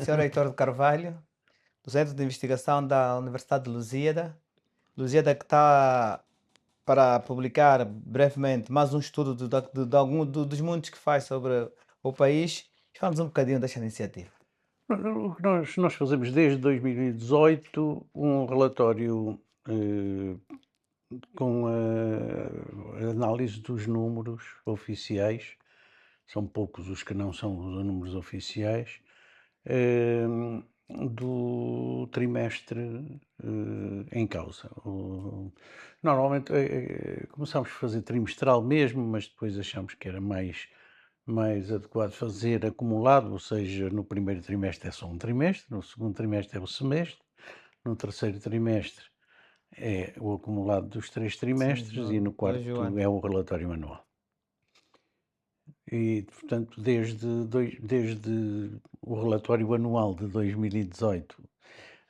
Sr. Heitor de Carvalho, do Centro de Investigação da Universidade de Lusíada. Lusíada que está para publicar brevemente mais um estudo dos muitos que faz sobre o país. Fala-nos um bocadinho desta iniciativa. O que nós fazemos desde 2018 um relatório com a análise dos números oficiais, são poucos os que não são os números oficiais, do trimestre em causa. Normalmente começámos a fazer trimestral mesmo, mas depois achamos que era mais adequado fazer acumulado, ou seja, no primeiro trimestre é só um trimestre, no segundo trimestre é o semestre, no terceiro trimestre é o acumulado dos 3 trimestres e no quarto é o relatório anual. E, portanto, desde o relatório anual de 2018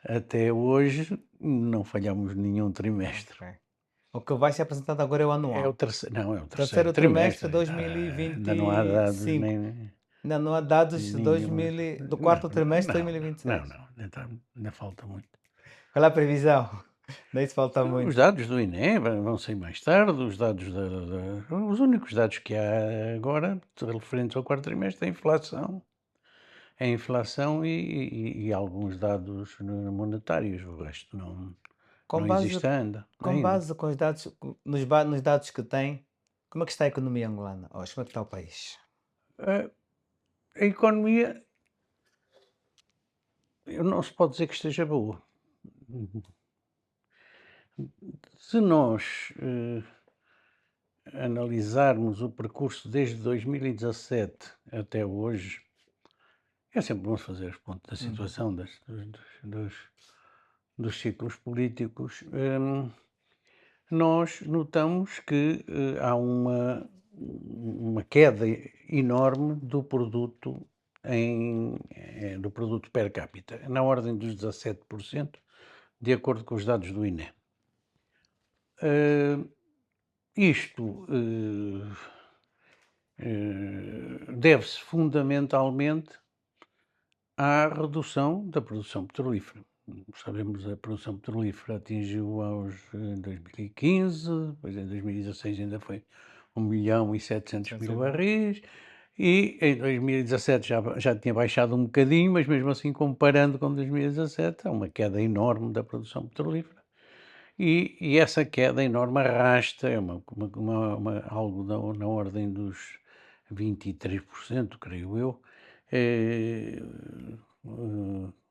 até hoje, não falhamos nenhum trimestre. Ok. O que vai ser apresentado agora é o É o anual. terceiro, não, é o Terceiro terceiro trimestre trimestre. Ainda não há dados 2025. Ainda não há dados nenhuma. do quarto trimestre de Não, 2026. ainda falta muito. Qual é a previsão? Nem se falta Os muito. dados do INE vão sair mais tarde, os dados os únicos dados que há agora, referentes ao quarto trimestre, é a inflação e alguns dados monetários, o resto Com não base, existe ainda. com base com os dados, nos dados que tem, como é que está a economia angolana hoje? Como é que está o país? A economia não se pode dizer que esteja boa. Se nós analisarmos o percurso desde 2017 até hoje, é sempre bom fazer os pontos da situação dos ciclos políticos. Nós notamos que há uma queda enorme do produto do produto per capita, na ordem dos 17%, de acordo com os dados do INE. Isto deve-se fundamentalmente à redução da produção petrolífera. Sabemos, a produção petrolífera atingiu em 2015, depois em 2016 ainda foi 1.700.000 barris, e em 2017 já tinha baixado um bocadinho, mas mesmo assim, comparando com 2017, há uma queda enorme da produção petrolífera. E essa queda enorme arrasta, algo na ordem dos 23%, creio eu,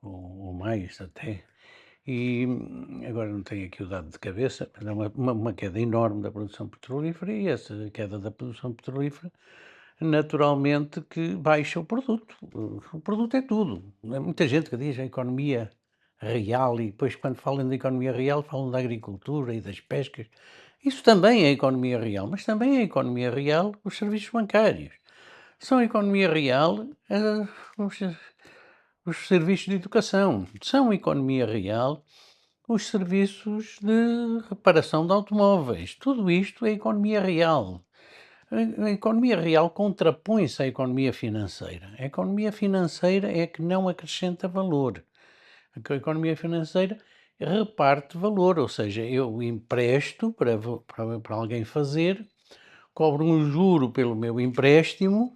ou mais até. E agora não tenho aqui o dado de cabeça, mas é uma queda enorme da produção petrolífera, e essa queda da produção petrolífera naturalmente que baixa o produto. O produto é tudo. Muita gente que diz a economia real, e depois, quando falam da economia real, falam da agricultura e das pescas. Isso também é economia real, mas também é economia real os serviços bancários. São economia real os serviços de educação. São economia real os serviços de reparação de automóveis. Tudo isto é economia real. A economia real contrapõe-se à economia financeira. A economia financeira é que não acrescenta valor. A economia financeira reparte valor, ou seja, eu empresto para alguém fazer, cobro um juro pelo meu empréstimo,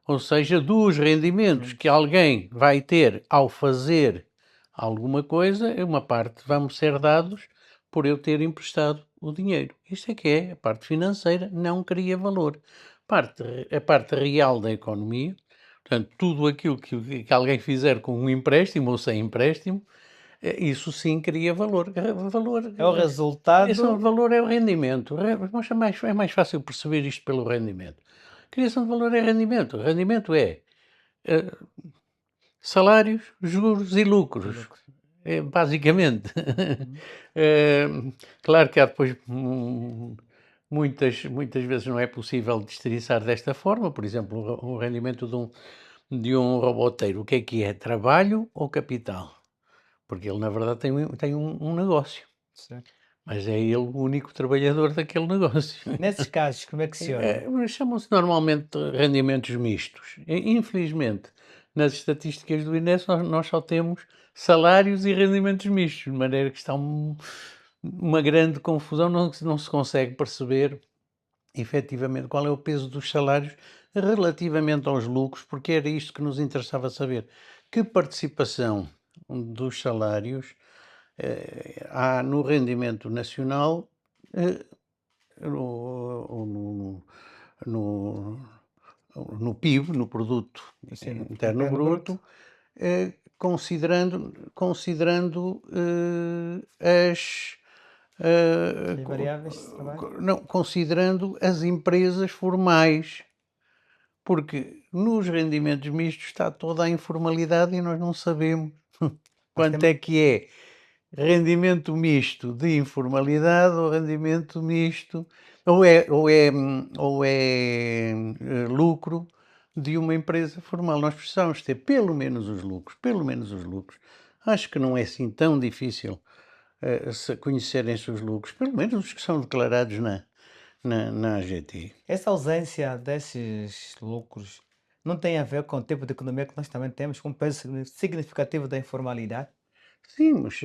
ou seja, dos rendimentos que alguém vai ter ao fazer alguma coisa, uma parte vão ser dados por eu ter emprestado o dinheiro. Isto é que é a parte financeira, não cria valor. A parte real da economia, portanto, tudo aquilo que alguém fizer com um empréstimo ou sem empréstimo, isso sim cria valor. É o resultado. Esse valor é o rendimento. Mas é mais fácil perceber isto pelo rendimento. Criação de valor é rendimento. Rendimento é salários, juros e lucros. Basicamente. Claro que há depois muitas vezes não é possível destrinçar desta forma. Por exemplo, o rendimento de um roboteiro. O que é? Trabalho ou capital? Porque ele, na verdade, tem um negócio. Certo. Mas é ele o único trabalhador daquele negócio. Nesses casos, como é que se olha? Chamam-se normalmente rendimentos mistos. Infelizmente, nas estatísticas do INE nós só temos salários e rendimentos mistos, de maneira que está uma grande confusão, não se consegue perceber efetivamente qual é o peso dos salários relativamente aos lucros, porque era isto que nos interessava saber. Que participação dos salários há no rendimento nacional, eh, ou no, no PIB, no Produto Assim, Interno interno bruto. Bruto, considerando as As variáveis de trabalho. não, considerando as empresas formais, porque nos rendimentos mistos está toda a informalidade e nós não sabemos Nós quanto temos, é que é rendimento misto de informalidade ou rendimento misto, lucro de uma empresa formal. Nós precisamos ter pelo menos os lucros, pelo menos os lucros. Acho que não é assim tão difícil conhecerem-se os lucros, pelo menos os que são declarados na AGT. essa ausência desses lucros não tem a ver com o tipo de economia que nós também temos, com um peso significativo da informalidade? Sim, mas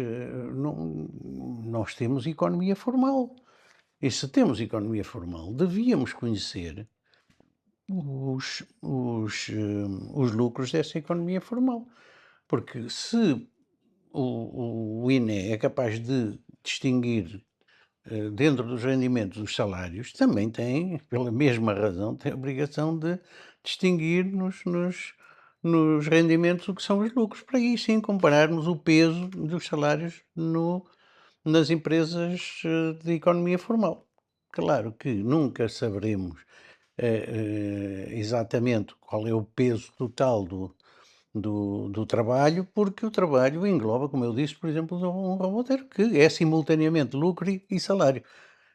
nós temos economia formal. E se temos economia formal, devíamos conhecer os lucros dessa economia formal. Porque se o INE é capaz de distinguir dentro dos rendimentos os salários, também tem, pela mesma razão, tem a obrigação de distinguir nos rendimentos o que são os lucros, para aí sim compararmos o peso dos salários nas empresas de economia formal. Claro que nunca saberemos exatamente qual é o peso total do trabalho, porque o trabalho engloba, como eu disse, por exemplo, um roboteiro, que é simultaneamente lucro e salário.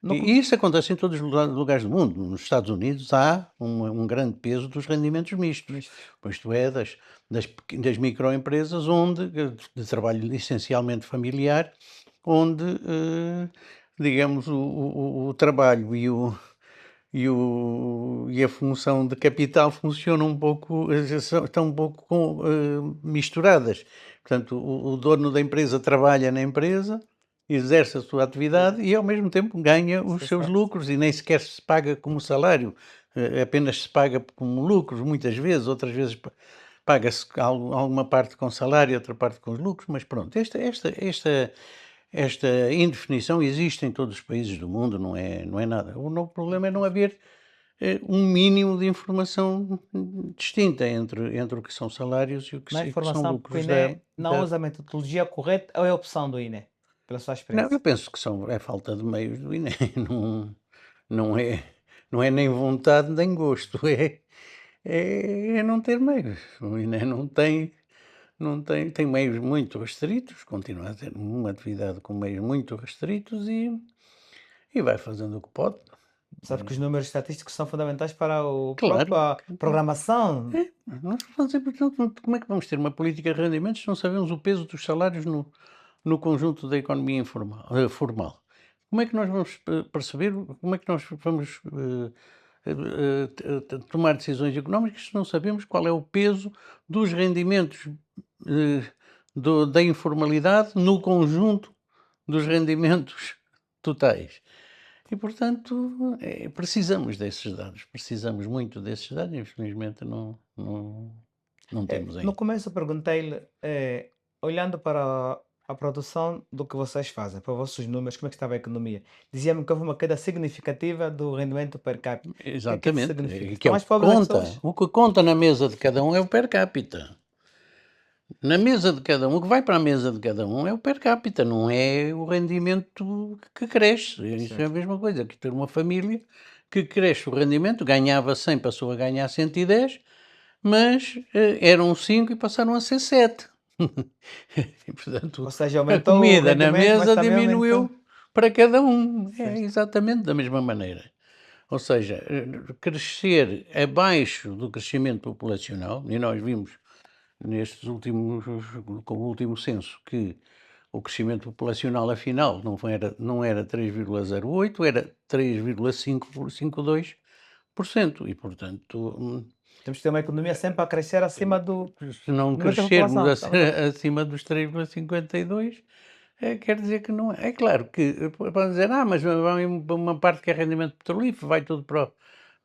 No, com- E isso acontece em todos os lugares do mundo. Nos Estados Unidos há um grande peso dos rendimentos mistos, mistos. isto é, das microempresas, onde, de trabalho essencialmente familiar, onde, digamos, o trabalho e a função de capital funcionam um pouco, estão um pouco misturadas. Portanto, o dono da empresa trabalha na empresa, exerce a sua atividade e ao mesmo tempo ganha Isso os é seus certo. lucros e nem sequer se paga como salário, apenas se paga como lucros, muitas vezes, outras vezes paga-se alguma parte com salário, outra parte com os lucros, mas pronto, esta indefinição existe em todos os países do mundo, não é nada. O novo problema é não haver um mínimo de informação distinta entre o que são salários e Na o que são informação, porque o lucros da INE não usa a metodologia correta ou é a opção do INE, pela sua não, eu experiência? penso que é falta de meios do INE, não é não é nem vontade nem gosto, é não ter meios. O INE não tem meios muito restritos, continua a ter uma atividade com meios muito restritos e vai fazendo o que pode. Sabe que os números estatísticos são fundamentais para o Claro, própria programação. nós vamos dizer, portanto, como é que vamos ter uma política de rendimentos se não sabemos o peso dos salários no conjunto da economia formal? Como é que nós vamos perceber, como é que nós vamos tomar decisões económicas se não sabemos qual é o peso dos rendimentos eh, da informalidade no conjunto dos rendimentos totais? E, portanto, precisamos desses dados, precisamos muito desses dados, infelizmente não temos No ainda. começo eu perguntei-lhe, olhando para a produção do que vocês fazem, para os vossos números, como é que estava a economia? Dizia-me que houve uma queda significativa do rendimento per capita. O que é que isso Exatamente, significa? que é Estão o mais que pobres as conta. pessoas? O que conta na mesa de cada um é o per capita. Na mesa de cada um, o que vai para a mesa de cada um é o per capita, não é o rendimento que cresce. Isso é a Certo. mesma coisa que ter uma família que cresce o rendimento, ganhava 100, passou a ganhar 110, mas eram 5 e passaram a ser 7. E, portanto, Ou seja, a aumentou o comida na rendimento, mas mesa também aumentou. diminuiu para cada um. É Certo. exatamente da mesma maneira. Ou seja, crescer abaixo do crescimento populacional, e nós vimos nestes últimos, com o último censo, que o crescimento populacional afinal não era 3,08, era 3,552%. E, portanto, Temos que ter uma economia sempre a crescer acima do Se não limite da crescermos população. Tá verdade. acima dos 3,52, quer dizer que não é. É claro que podem dizer, mas vai uma parte que é rendimento petrolífero, vai tudo para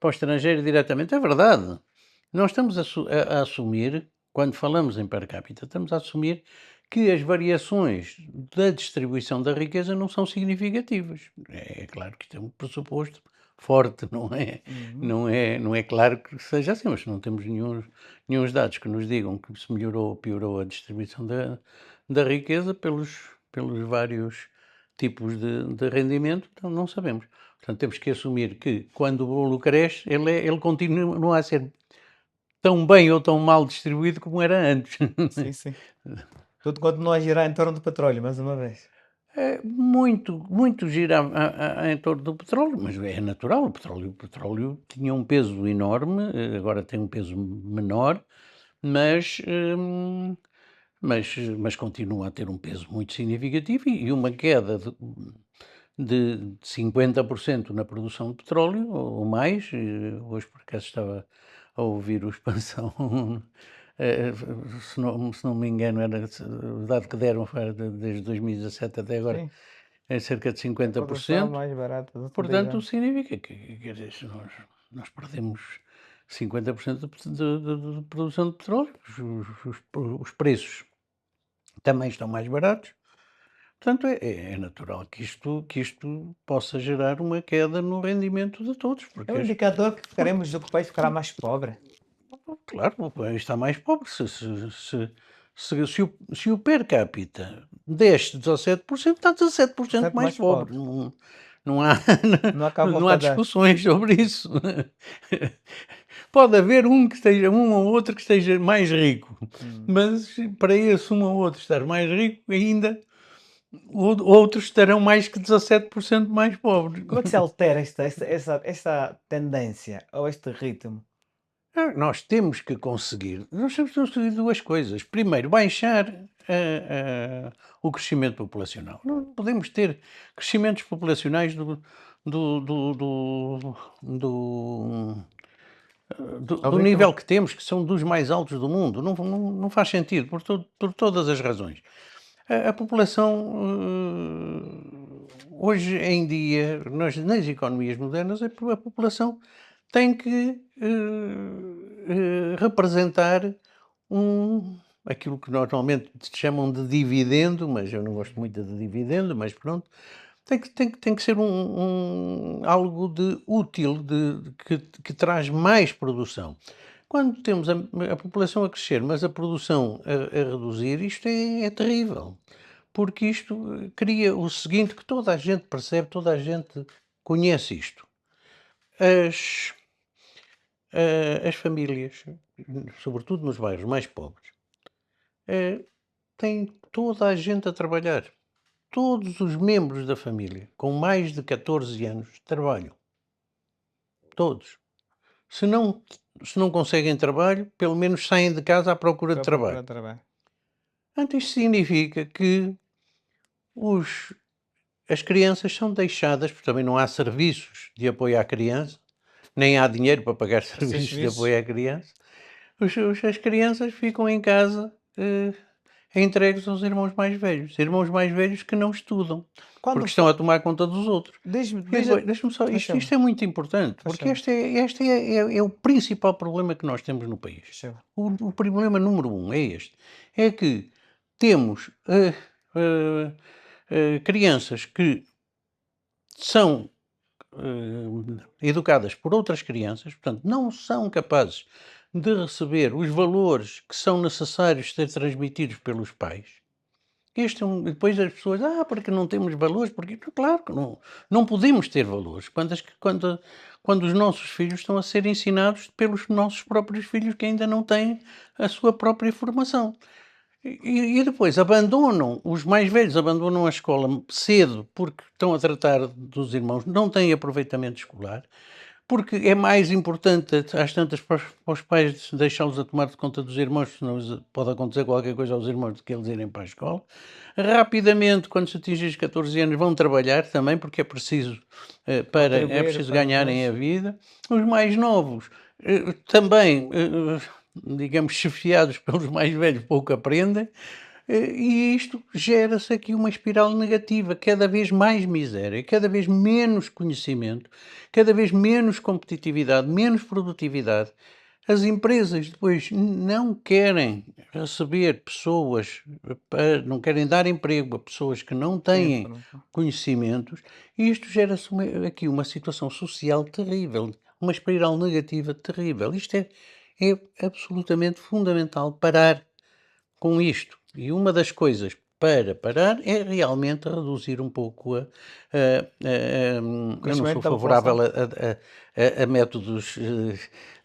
o estrangeiro diretamente. É verdade. Nós estamos a assumir, quando falamos em per capita, estamos a assumir que as variações da distribuição da riqueza não são significativas. É claro que isto é um pressuposto forte, não é? Uhum. Não é claro que seja assim, mas não temos nenhuns dados que nos digam que se melhorou ou piorou a distribuição da riqueza pelos vários tipos de rendimento, então não sabemos. Portanto, temos que assumir que quando o bolo cresce, ele continua a ser tão bem ou tão mal distribuído como era antes. Sim, sim. Tudo continua a girar em torno do petróleo, mais uma vez. É muito gira em torno do petróleo, mas é natural, o petróleo tinha um peso enorme, agora tem um peso menor, mas, mas continua a ter um peso muito significativo e uma queda de 50% na produção de petróleo ou mais. Hoje, por acaso, estava a ouvir o Expansão, se não me engano, o dado que deram foi desde 2017 até agora, Sim. é cerca de A produção 50%. mais barata dos últimos 10 Portanto, anos. significa que, quer dizer, se nós perdemos 50% de produção de petróleo, os preços também estão mais baratos. Portanto, é natural que isto possa gerar uma queda no rendimento de todos, É porque um indicador que ficaremos do que o país ficará mais pobre. claro, o país está mais pobre. Se o per capita desce 17%, está 17% Sempre mais mais pobre. pobre. Não há, Não há cá não há volta a dar. discussões sobre isso. Pode haver um ou outro que esteja mais rico, Hum. mas para esse um ou outro estar mais rico, ainda outros estarão mais que 17% mais pobres. Como é que se altera esta tendência ou este ritmo? Nós temos que conseguir, nós temos que conseguir duas coisas. Primeiro, baixar o crescimento populacional. Não podemos ter crescimentos populacionais do, do Ao ritmo nível que temos, que são dos mais altos do mundo. Não faz sentido, por todas as razões. A população, hoje em dia, nas economias modernas, a população tem que representar aquilo que normalmente chamam de dividendo, mas eu não gosto muito de dividendo, mas pronto, tem que ser algo de útil, que traz mais produção. Quando temos a população a crescer, mas a produção a reduzir, isto é terrível, porque isto cria o seguinte, que toda a gente percebe, toda a gente conhece isto. As, as famílias, sobretudo nos bairros mais pobres, têm toda a gente a trabalhar. Todos os membros da família com mais de 14 anos trabalham. Todos. Se não, se não conseguem trabalho, pelo menos saem de casa à procura de para procurar trabalho. trabalho. Portanto, isto significa que os, as crianças são deixadas, porque também não há serviços de apoio à criança, nem há dinheiro para pagar Esses serviços de serviços, apoio à criança. As crianças ficam em casa entregues aos irmãos mais velhos. Irmãos mais velhos que não estudam, quando porque estão fa a tomar conta dos outros. diz-me E diz depois, deixa-me só, faz isto favor, é muito importante, faz porque favor, este é o principal problema que nós temos no país. faz favor. O problema número um é este, é que temos crianças que são educadas por outras crianças, portanto, não são capazes de receber os valores que são necessários ser transmitidos pelos pais. Depois as pessoas, porque não temos valores, porque claro que não podemos ter valores quando os nossos filhos estão a ser ensinados pelos nossos próprios filhos que ainda não têm a sua própria formação. E depois os mais velhos abandonam a escola cedo porque estão a tratar dos irmãos, não têm aproveitamento escolar, porque é mais importante, às tantas, para os pais deixá-los a tomar de conta dos irmãos, senão pode acontecer qualquer coisa aos irmãos do que eles irem para a escola. Rapidamente, quando se atingir os 14 anos, vão trabalhar também, porque é preciso Contribuir preciso para os ganharem a meus vida. Os mais novos também, digamos, chefiados pelos mais velhos, pouco aprendem, e isto gera-se aqui uma espiral negativa, cada vez mais miséria, cada vez menos conhecimento, cada vez menos competitividade, menos produtividade. As empresas depois não querem receber pessoas, não querem dar emprego a pessoas que não Tem têm informação. conhecimentos, e isto gera-se aqui uma situação social terrível, uma espiral negativa terrível. Isto é absolutamente fundamental parar com isto. E uma das coisas para parar é realmente reduzir um pouco O eu não crescimento sou da favorável população. a métodos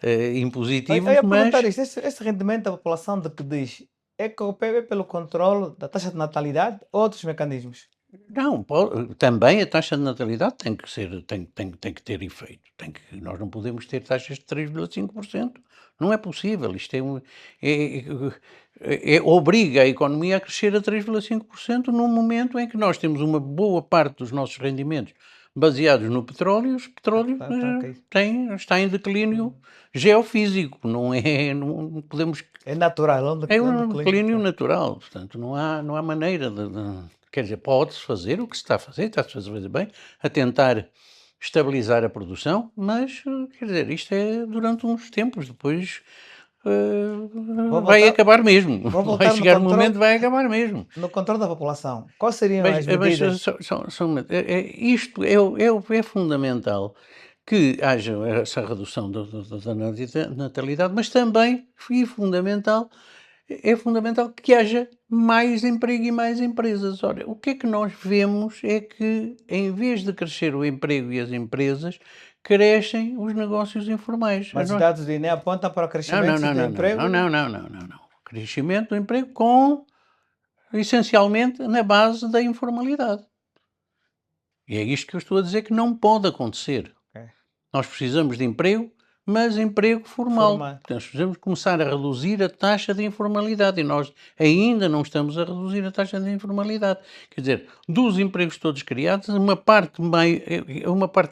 Eu impositivos, ia perguntar mas isto, esse rendimento da população de que diz, é pelo controle da taxa de natalidade ou outros mecanismos? não, também a taxa de natalidade tem que ser, tem que ter efeito. Nós não podemos ter taxas de 3,5%. Não é possível. Isto é, obriga a economia a crescer a 3,5% num momento em que nós temos uma boa parte dos nossos rendimentos baseados no petróleo, e os petróleos Tá ok. está em declínio Hum. geofísico. Não podemos. É natural, É onde um declínio, declínio tá. natural, portanto, não há maneira quer dizer, pode-se fazer o que se está-se a fazer bem, a tentar estabilizar a produção, mas, quer dizer, isto é durante uns tempos, depois, Vou vai voltar acabar mesmo, vou vai voltar chegar um momento, vai acabar mesmo. no controle da população. Quais seriam Mas as mas medidas? isto é fundamental que haja essa redução da natalidade, mas também é fundamental que haja mais emprego e mais empresas. Ora, o que é que nós vemos é que, em vez de crescer o emprego e as empresas, crescem os negócios informais. Mas os dados do INE apontam para o Não, não, crescimento não, do não, não, não, emprego. não, não, não, não, não. Crescimento do emprego essencialmente na base da informalidade. E é isto que eu estou a dizer que não pode acontecer. É, Nós precisamos de emprego, mas emprego formal. forma Portanto, nós precisamos começar a reduzir a taxa de informalidade e nós ainda não estamos a reduzir a taxa de informalidade. Quer dizer, dos empregos todos criados, uma parte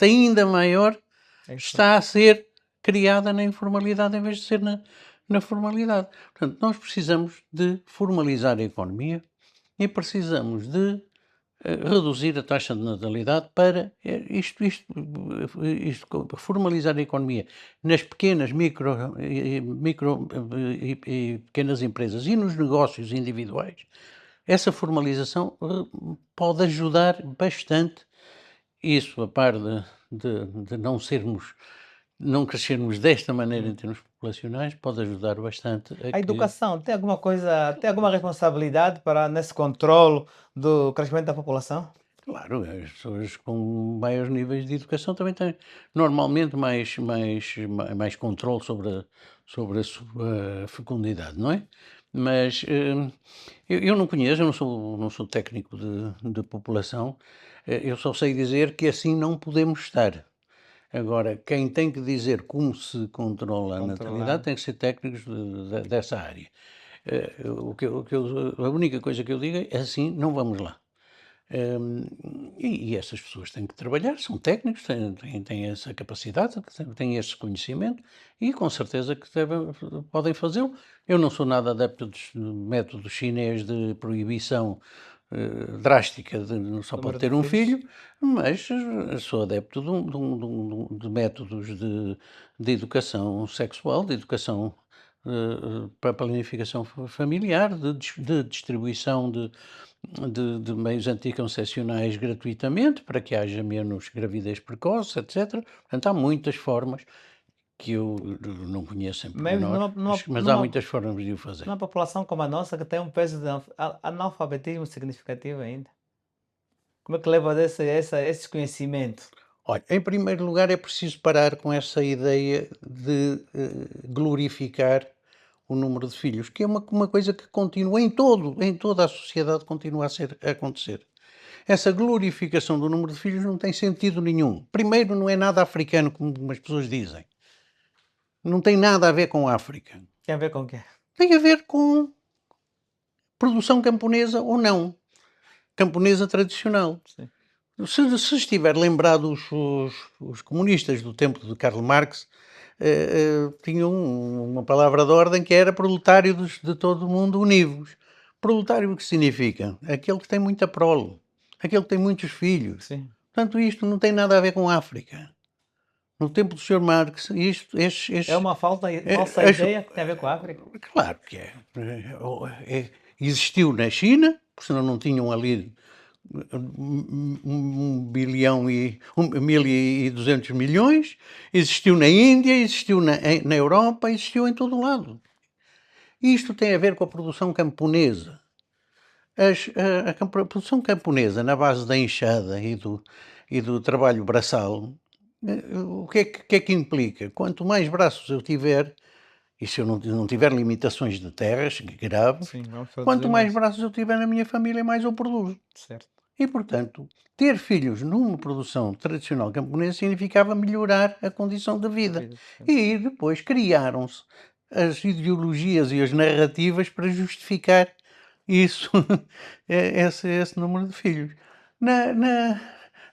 ainda maior é isso. está a ser criada na informalidade em vez de ser na formalidade. Portanto, nós precisamos de formalizar a economia e precisamos de reduzir a taxa de natalidade para formalizar a economia nas pequenas, micro e pequenas empresas e nos negócios individuais. Essa formalização pode ajudar bastante isso, a par de não crescermos desta maneira em Hum. termos populacionais, pode ajudar bastante a A que. educação tem alguma coisa, tem alguma responsabilidade para nesse controle do crescimento da população? Claro, as pessoas com maiores níveis de educação também têm normalmente mais controle sobre a sua fecundidade, não é? Mas eu não conheço, eu não sou técnico de população, eu só sei dizer que assim não podemos estar. Agora, quem tem que dizer como se controla a natalidade Controlar. tem que ser técnicos dessa área. A única coisa que eu digo é assim, não vamos lá. Hum, e essas pessoas têm que trabalhar, são técnicos, têm essa capacidade, têm esse conhecimento e com certeza que podem fazê-lo. Eu não sou nada adepto dos métodos chinês de proibição drástica de só pode Número de ter um filhos. filho, mas sou adepto de métodos de educação sexual, de educação para a planificação familiar, de distribuição de meios anticoncepcionais gratuitamente, para que haja menos gravidez precoce, etc. Portanto, há muitas formas que eu não conheço em Mesmo pormenor, mas há muitas formas de o fazer. numa população como a nossa, que tem um peso de analfabetismo significativo ainda. Como é que leva esse desconhecimento? Olha, em primeiro lugar é preciso parar com essa ideia de glorificar o número de filhos, que é uma coisa que continua em toda a sociedade continua a acontecer. Essa glorificação do número de filhos não tem sentido nenhum. Primeiro, não é nada africano, como as pessoas dizem. Não tem nada a ver com a África. Tem a ver com o quê? Tem a ver com produção camponesa ou não. Camponesa tradicional. Sim. Se estiver lembrado os comunistas do tempo de Karl Marx, tinham uma palavra de ordem que era proletários de todo o mundo univos. Proletário o que significa? Aquele que tem muita prole, aquele que tem muitos filhos. Sim. Portanto, isto não tem nada a ver com a África. No tempo do Sr. Marx, É uma falsa as ideia que tem a ver com a África? claro que é. Existiu na China, porque senão não tinham ali 1 bilhão e 1.200 milhões, existiu na Índia, existiu na Europa, existiu em todo o lado. Isto tem a ver com a produção camponesa. A produção camponesa, na base da enxada e do trabalho braçal, o que é que implica? Quanto mais braços eu tiver, e se eu não tiver limitações de terras graves, Sim, vamos produzir quanto mais mais. braços eu tiver na minha família, mais eu produzo. Certo. E, portanto, ter filhos numa produção tradicional camponesa significava melhorar a condição de vida. E depois criaram-se as ideologias e as narrativas para justificar isso, esse número de filhos.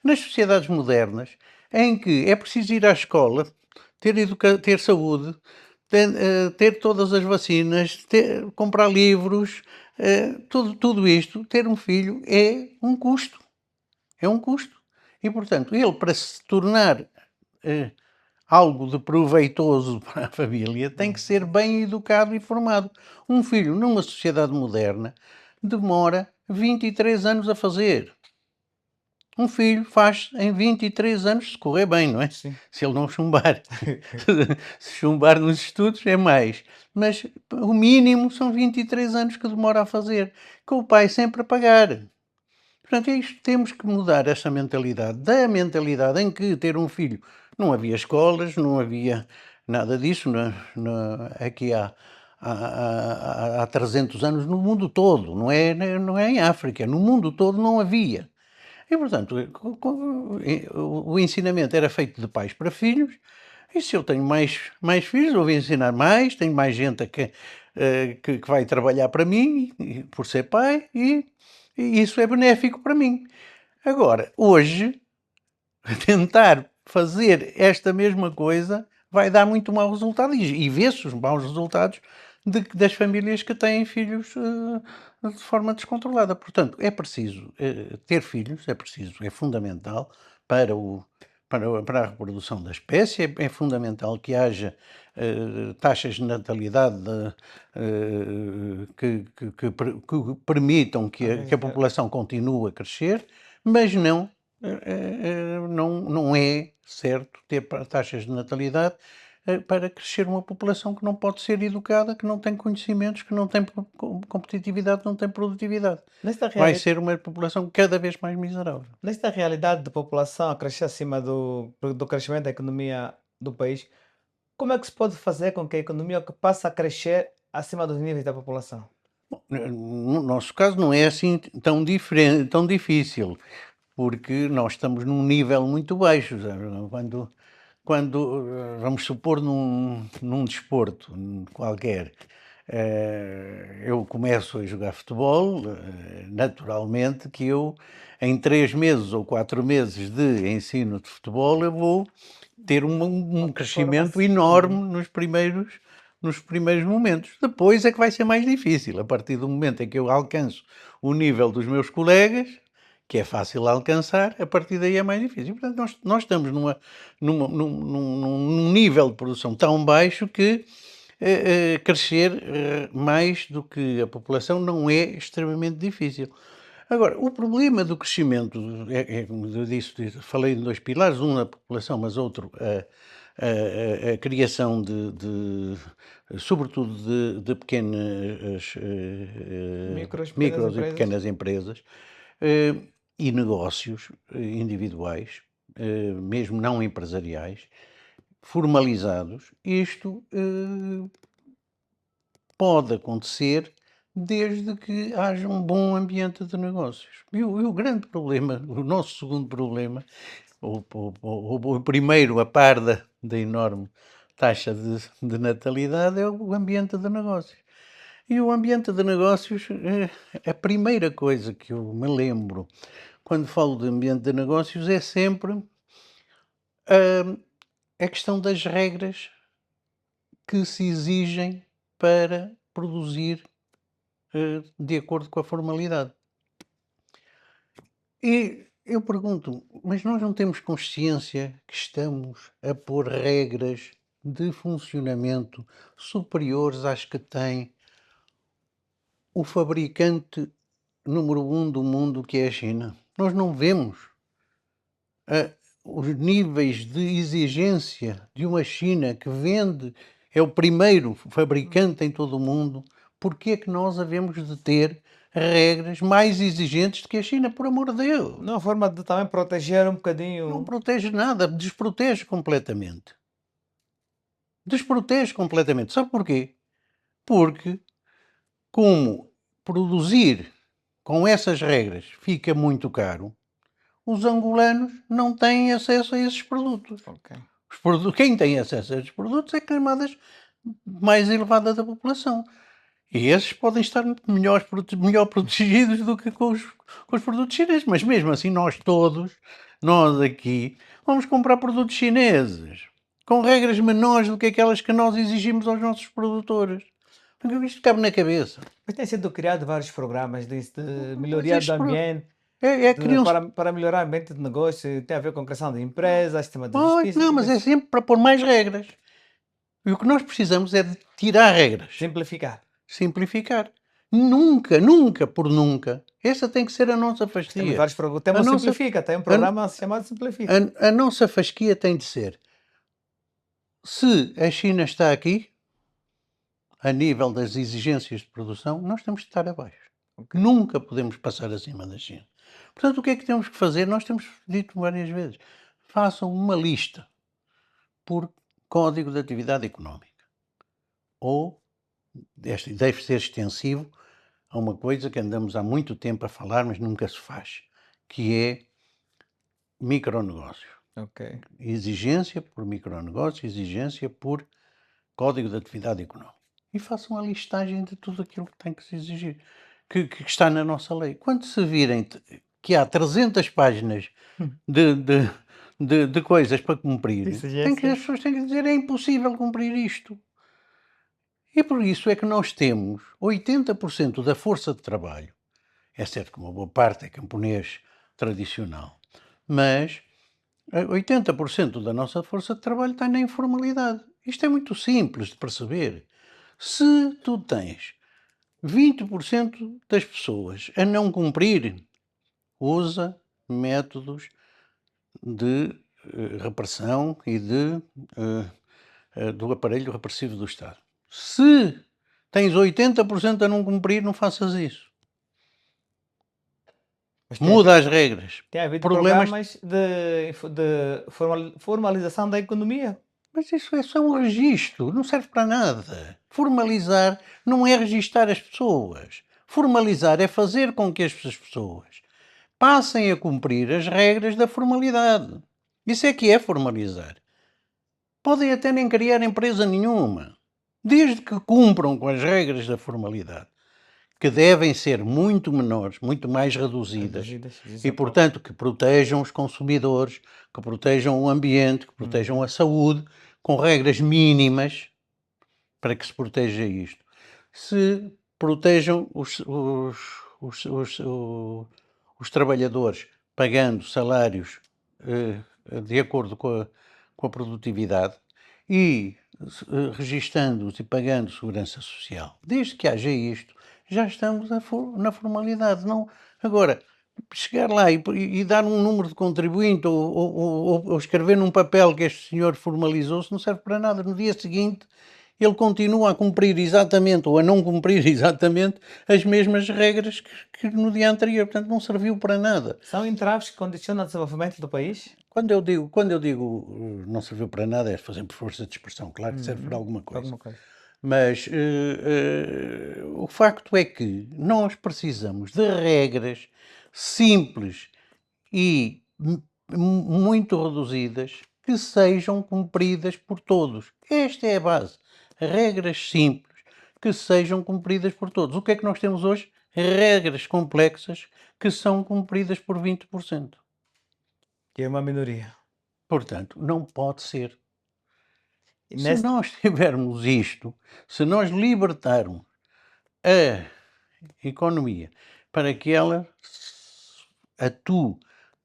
Nas sociedades modernas, em que é preciso ir à escola, ter saúde, ter todas as vacinas, comprar livros, tudo isto, ter um filho é um custo. É um custo. E, portanto, ele, para se tornar algo de proveitoso para a família, tem que ser bem educado e formado. Um filho, numa sociedade moderna, demora 23 anos a fazer. Um filho faz em 23 anos, se correr bem, não é? Sim. Se ele não chumbar. Se chumbar nos estudos é mais. Mas o mínimo são 23 anos que demora a fazer, com o pai sempre a pagar. Portanto, é isto, temos que mudar essa mentalidade. Da mentalidade em que ter um filho não havia escolas, não havia nada disso aqui há 300 anos no mundo todo, não é em África, no mundo todo não havia. E, portanto, o ensinamento era feito de pais para filhos, e se eu tenho mais filhos, eu vou ensinar mais, tenho mais gente que vai trabalhar para mim, por ser pai, e isso é benéfico para mim. Agora, hoje, tentar fazer esta mesma coisa vai dar muito mau resultado, e vê-se os maus resultados das famílias que têm filhos de forma descontrolada. Portanto, é preciso ter filhos, é fundamental para para a reprodução da espécie, é fundamental que haja taxas de natalidade que permitam que a população continue a crescer, mas não é certo ter taxas de natalidade para crescer uma população que não pode ser educada, que não tem conhecimentos, que não tem competitividade, não tem produtividade. Nesta Vai reali ser uma população cada vez mais miserável. nesta realidade de população a crescer acima do crescimento da economia do país, como é que se pode fazer com que a economia que passe a crescer acima dos níveis da população? No nosso caso não é assim tão diferente, tão difícil, porque nós estamos num nível muito baixo. Vamos supor, num desporto qualquer, eu começo a jogar futebol, naturalmente que eu, em 3 meses ou 4 meses de ensino de futebol, eu vou ter um crescimento enorme nos primeiros momentos. Depois é que vai ser mais difícil, a partir do momento em que eu alcanço o nível dos meus colegas, que é fácil alcançar, a partir daí é mais difícil. Portanto, nós estamos num nível de produção tão baixo que crescer mais do que a população não é extremamente difícil. Agora, o problema do crescimento, como eu disse, falei em 2 pilares, um na população, mas outro a criação sobretudo de pequenas, Pequenas micros e empresas? pequenas empresas, eh, e negócios individuais, mesmo não empresariais, formalizados. Isto pode acontecer desde que haja um bom ambiente de negócios. E o grande problema, o nosso segundo problema, o primeiro a par da enorme taxa de natalidade, é o ambiente de negócios. E o ambiente de negócios, a primeira coisa que eu me lembro quando falo de ambiente de negócios é sempre a questão das regras que se exigem para produzir de acordo com a formalidade. E eu pergunto, mas nós não temos consciência que estamos a pôr regras de funcionamento superiores às que tem o fabricante número um do mundo, que é a China? Nós não vemos ah, os níveis de exigência de uma China que vende, é o primeiro fabricante em todo o mundo. Porque é que nós havemos de ter regras mais exigentes do que a China, por amor de Deus? Não, a forma de também proteger um Não bocadinho. protege nada, desprotege completamente. Desprotege completamente. Sabe porquê? Porque, como produzir com essas regras fica muito caro, os angolanos não têm acesso a esses produtos. Ok. Quem tem acesso a esses produtos é camadas mais elevada da população. E esses podem estar melhor protegidos do que com os produtos chineses. Mas mesmo assim, nós aqui, vamos comprar produtos chineses com regras menores do que aquelas que nós exigimos aos nossos produtores. Porque isto cabe na cabeça. Mas tem sido criado vários programas de Mas melhoria do ambiente, criam-se. para melhorar o ambiente de negócio, tem a ver com criação de empresas, sistema de justiça, Não, mas é sempre para pôr mais regras. E o que nós precisamos é de tirar regras. simplificar. Simplificar. Nunca, nunca por nunca. Essa tem que ser a nossa Temos fasquia. vários programas. Temos A o nossa, Simplifica, tem um programa chamado Simplifica. a nossa fasquia tem de ser: se a China está aqui, a nível das exigências de produção, nós temos de estar abaixo. Ok. Nunca podemos passar acima da China. Portanto, o que é que temos que fazer? Nós temos dito várias vezes: façam uma lista por código de atividade económica. Ou, este deve ser extensivo a uma coisa que andamos há muito tempo a falar, mas nunca se faz, que é micronegócio. Ok. Exigência por micronegócio, exigência por código de atividade económica. E façam a listagem de tudo aquilo que tem que se exigir, que está na nossa lei. Quando se virem que há 300 páginas de, de, de coisas para cumprir, as pessoas têm que dizer: é impossível cumprir isto. E por isso é que nós temos 80% da força de trabalho. É certo que uma boa parte é camponês tradicional, mas 80% da nossa força de trabalho está na informalidade. Isto é muito simples de perceber. Se tu tens 20% das pessoas a não cumprir, usa métodos de repressão e do aparelho repressivo do Estado. Se tens 80% a não cumprir, não faças isso. Mas Muda as regras. tem havido Problemas. programas de formalização da economia. Mas isso é só um registro, não serve para nada. Formalizar não é registar as pessoas. Formalizar é fazer com que as pessoas passem a cumprir as regras da formalidade. Isso é que é formalizar. Podem até nem criar empresa nenhuma, desde que cumpram com as regras da formalidade, que devem ser muito menores, muito mais reduzidas, e, portanto, que protejam os consumidores, que protejam o ambiente, que protejam a saúde, com regras mínimas para que se proteja isto. Se protejam os trabalhadores pagando salários de acordo com a produtividade e registando-os e pagando segurança social. Desde que haja isto, já estamos na formalidade. Não, agora, chegar lá e dar um número de contribuinte ou escrever num papel que este senhor formalizou-se não serve para nada. No dia seguinte, ele continua a cumprir exatamente ou a não cumprir exatamente as mesmas regras que no dia anterior. Portanto, não serviu para nada. São entraves que condicionam o desenvolvimento do país? Quando eu digo não serviu para nada, é fazer por força de expressão. Claro que serve para alguma coisa. Mas o facto é que nós precisamos de regras simples e muito reduzidas que sejam cumpridas por todos. Esta é a base. Regras simples que sejam cumpridas por todos. O que é que nós temos hoje? Regras complexas que são cumpridas por 20%. Que é uma minoria. Portanto, não pode ser. E Se nós tivermos isto, se nós libertarmos a economia para que ela atue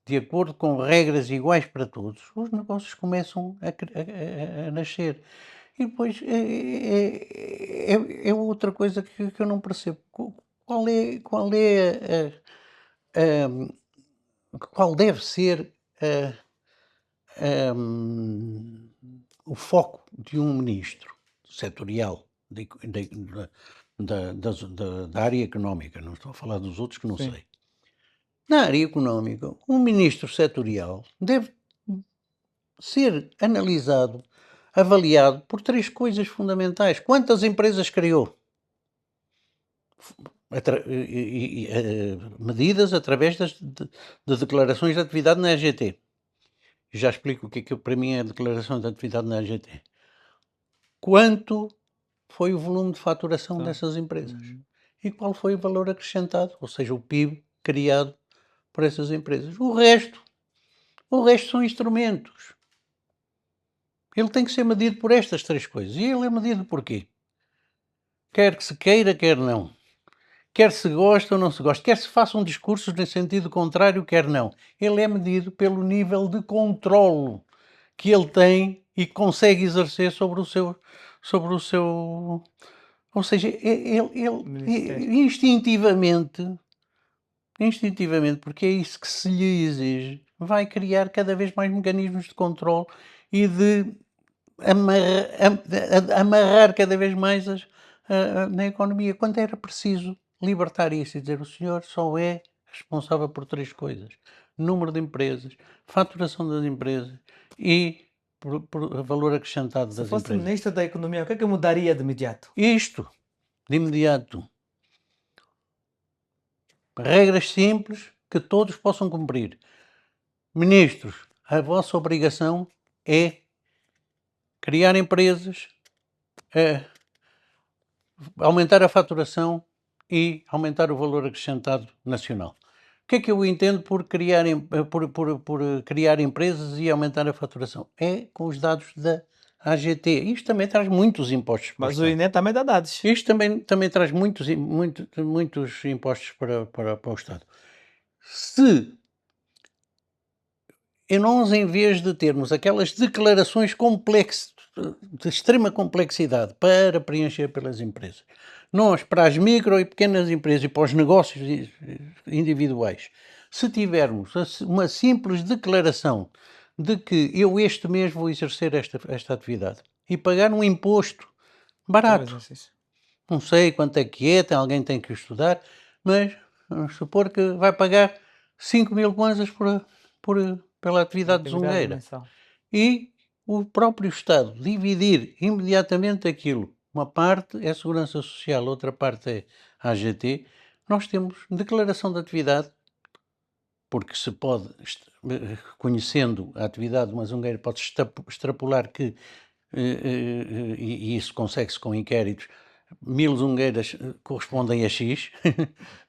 de acordo com regras iguais para todos, os negócios começam a nascer. E depois é outra coisa que eu não percebo. Qual deve ser o foco de um ministro setorial da área económica, não estou a falar dos outros que não sim. sei. Na área económica, um ministro setorial deve ser analisado, avaliado por 3 coisas fundamentais. Quantas empresas criou? Medidas através de declarações de atividade na EGT. Já explico o que para mim é a declaração de atividade na EGT. Quanto foi o volume de faturação Tá. dessas empresas? E qual foi o valor acrescentado, ou seja, o PIB criado por essas empresas? O resto são instrumentos. Ele tem que ser medido por estas 3 coisas. E ele é medido por quê? Quer que se queira, quer não. Quer se goste ou não se goste. Quer se façam discursos em sentido contrário, quer não. Ele é medido pelo nível de controle que ele tem e consegue exercer sobre o seu... Ou seja, ele Ministério. instintivamente, porque é isso que se lhe exige, vai criar cada vez mais mecanismos de controle e de amarrar cada vez mais na economia, quando era preciso libertar isso e dizer o senhor só é responsável por 3 coisas: número de empresas, faturação das empresas e por valor acrescentado Se das fosse empresas. ministro da Economia, o que é que eu mudaria de imediato? Isto, de imediato, regras simples que todos possam cumprir. Ministros, a vossa obrigação é criar empresas, aumentar a faturação e aumentar o valor acrescentado nacional. O que é que eu entendo por criar empresas e aumentar a faturação? É com os dados da AGT. Isto também traz muitos impostos para o Mas o Estado. INE também dá dados. Isto também traz muitos impostos para o Estado. Se nós, em vez de termos aquelas declarações de extrema complexidade para preencher pelas empresas, nós, para as micro e pequenas empresas e para os negócios individuais, se tivermos uma simples declaração de que eu este mês vou exercer esta atividade e pagar um imposto Para o barato, exercício. não sei quanto é que é, alguém tem que estudar, mas vamos supor que vai pagar 5.000 kwanzas pela atividade Atividade zungueira. mensal. E o próprio Estado dividir imediatamente aquilo. Uma parte é Segurança Social, outra parte é AGT. Nós temos declaração de atividade, porque se pode, conhecendo a atividade de uma zungueira, pode extrapolar que, e isso consegue-se com inquéritos, 1000 zungueiras correspondem a X,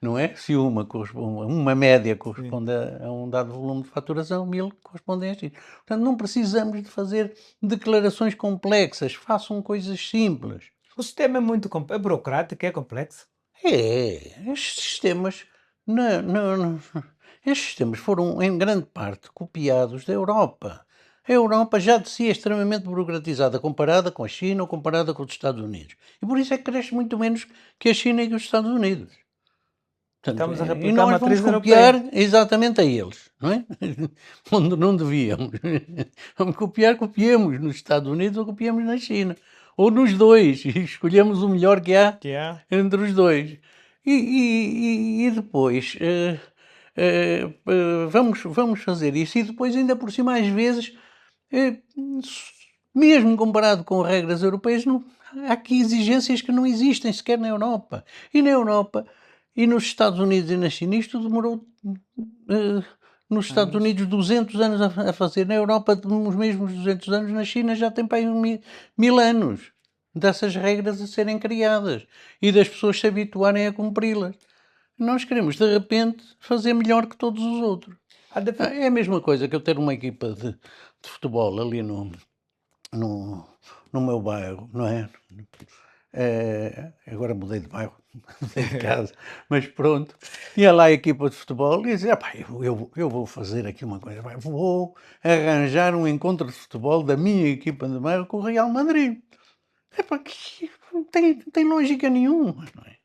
não é? Se uma média corresponde a um dado volume de faturação, 1000 correspondem a X. Portanto, não precisamos de fazer declarações complexas, façam coisas simples. O sistema é muito é burocrático, é complexo. Estes sistemas, estes sistemas foram em grande parte copiados da Europa. A Europa já de si é extremamente burocratizada comparada com a China ou comparada com os Estados Unidos. E por isso é que cresce muito menos que a China e que os Estados Unidos. Portanto, Estamos a e replicar a nós vamos matriz europeia. copiar exatamente a eles, não é? Onde não devíamos. Vamos copiemos nos Estados Unidos ou copiemos na China. Ou nos dois. E escolhemos o melhor que há Que é. entre os dois. E depois vamos fazer isso. E depois, ainda por cima, às vezes, mesmo comparado com regras europeias, há aqui exigências que não existem sequer na Europa. E na Europa, e nos Estados Unidos e na China, isto demorou nos Estados Unidos 200 anos a fazer. Na Europa, nos mesmos 200 anos, na China já tem para aí 1000 anos dessas regras a serem criadas e das pessoas se habituarem a cumpri-las. Nós queremos, de repente, fazer melhor que todos os outros. É a mesma coisa que eu ter uma equipa de futebol ali no no meu bairro, não é? Agora mudei de bairro, mudei de casa, mas pronto. Ia lá a equipa de futebol e dizia: "Epá, eu vou fazer aqui uma coisa, pá, vou arranjar um encontro de futebol da minha equipa de bairro com o Real Madrid". Epá, que não tem lógica nenhuma, não é?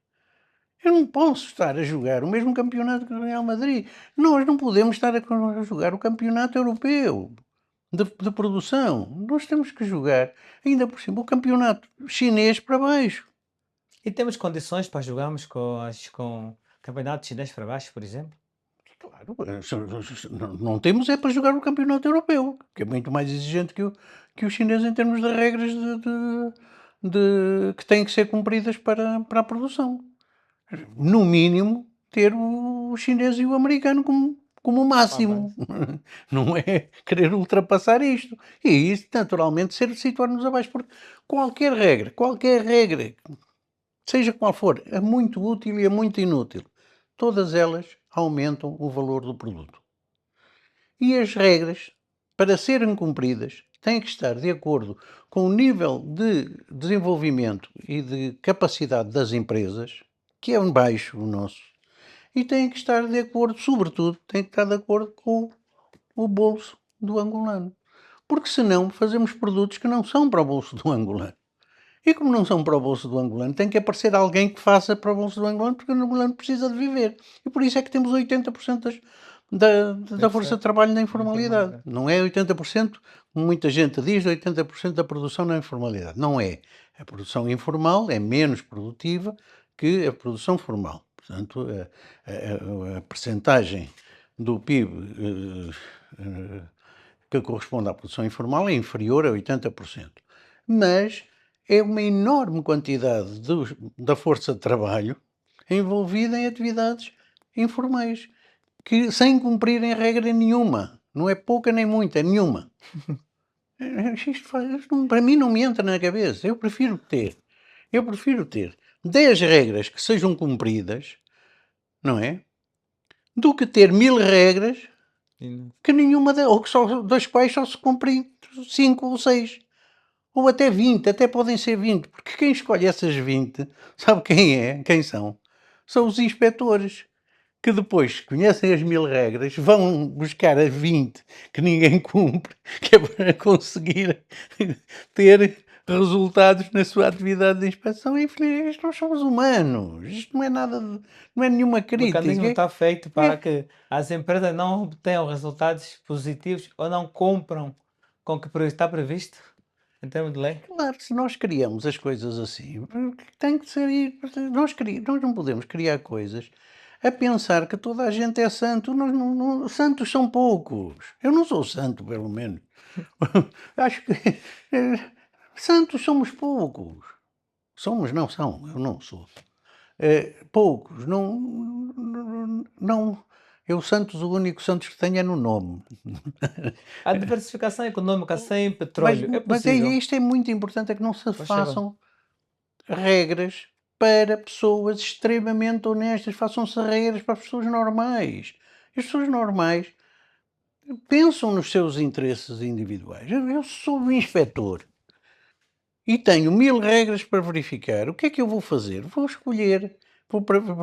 Eu não posso estar a jogar o mesmo campeonato que o Real Madrid. Nós não podemos estar a jogar o campeonato europeu de produção. Nós temos que jogar, ainda por cima, o campeonato chinês para baixo. E temos condições para jogarmos com campeonatos chineses para baixo, por exemplo? Claro, não temos é para jogar o campeonato europeu, que é muito mais exigente que o chinês em termos de regras que têm que ser cumpridas para a produção. No mínimo, ter o chinês e o americano como o À base. máximo. Não é querer ultrapassar isto. E isso, naturalmente, situar-nos abaixo, porque qualquer regra, seja qual for, é muito útil e é muito inútil. Todas elas aumentam o valor do produto. E as regras, para serem cumpridas, têm que estar de acordo com o nível de desenvolvimento e de capacidade das empresas, que é baixo o nosso, e têm que estar de acordo, sobretudo, têm que estar de acordo com o bolso do angolano. Porque senão fazemos produtos que não são para o bolso do angolano. E como não são para o bolso do angolano, tem que aparecer alguém que faça para o bolso do angolano, porque o angolano precisa de viver. E por isso é que temos 80% da força de trabalho na Na informalidade. informalidade. Não é 80%, como muita gente diz, 80% da produção na informalidade. Não é. A produção informal é menos produtiva que a produção formal. Portanto, a percentagem do PIB que corresponde à produção informal é inferior a 80%. Mas é uma enorme quantidade da força de trabalho envolvida em atividades informais, que sem cumprirem regra nenhuma. Não é pouca nem muita, é nenhuma. Isto para mim não me entra na cabeça. Eu prefiro ter 10 regras que sejam cumpridas, não é? Do que ter 1000 regras E que nenhuma, ou que só, das quais só se cumprem 5 ou 6. Ou até 20, até podem ser 20, porque quem escolhe essas 20, sabe quem são? São os inspectores, que depois conhecem as 1000 regras, vão buscar as 20 que ninguém cumpre, que é para conseguir ter resultados na sua atividade de inspeção. E isto nós somos humanos, isto não é nada, não é nenhuma o mecanismo crítica. está feito É, para que as empresas não obtenham resultados positivos ou não cumpram com o que está previsto em termos de lei. claro, se nós criamos as coisas assim, tem que ser. Nós não podemos criar coisas a pensar que toda a gente é santo. Santos são poucos. Eu não sou santo, pelo menos. Acho que santos somos poucos. Somos, não são, eu não sou. Poucos. Não. Eu, Santos, o único Santos que tenho é no nome. A diversificação econômica sem Mas, petróleo é mas possível? isto é muito importante, é que não se Faz favor. façam regras para pessoas extremamente honestas, façam-se regras para as pessoas normais. As pessoas normais pensam nos seus interesses individuais. Eu sou o inspetor e tenho 1000 regras para verificar. O que é que eu vou fazer? Vou escolher,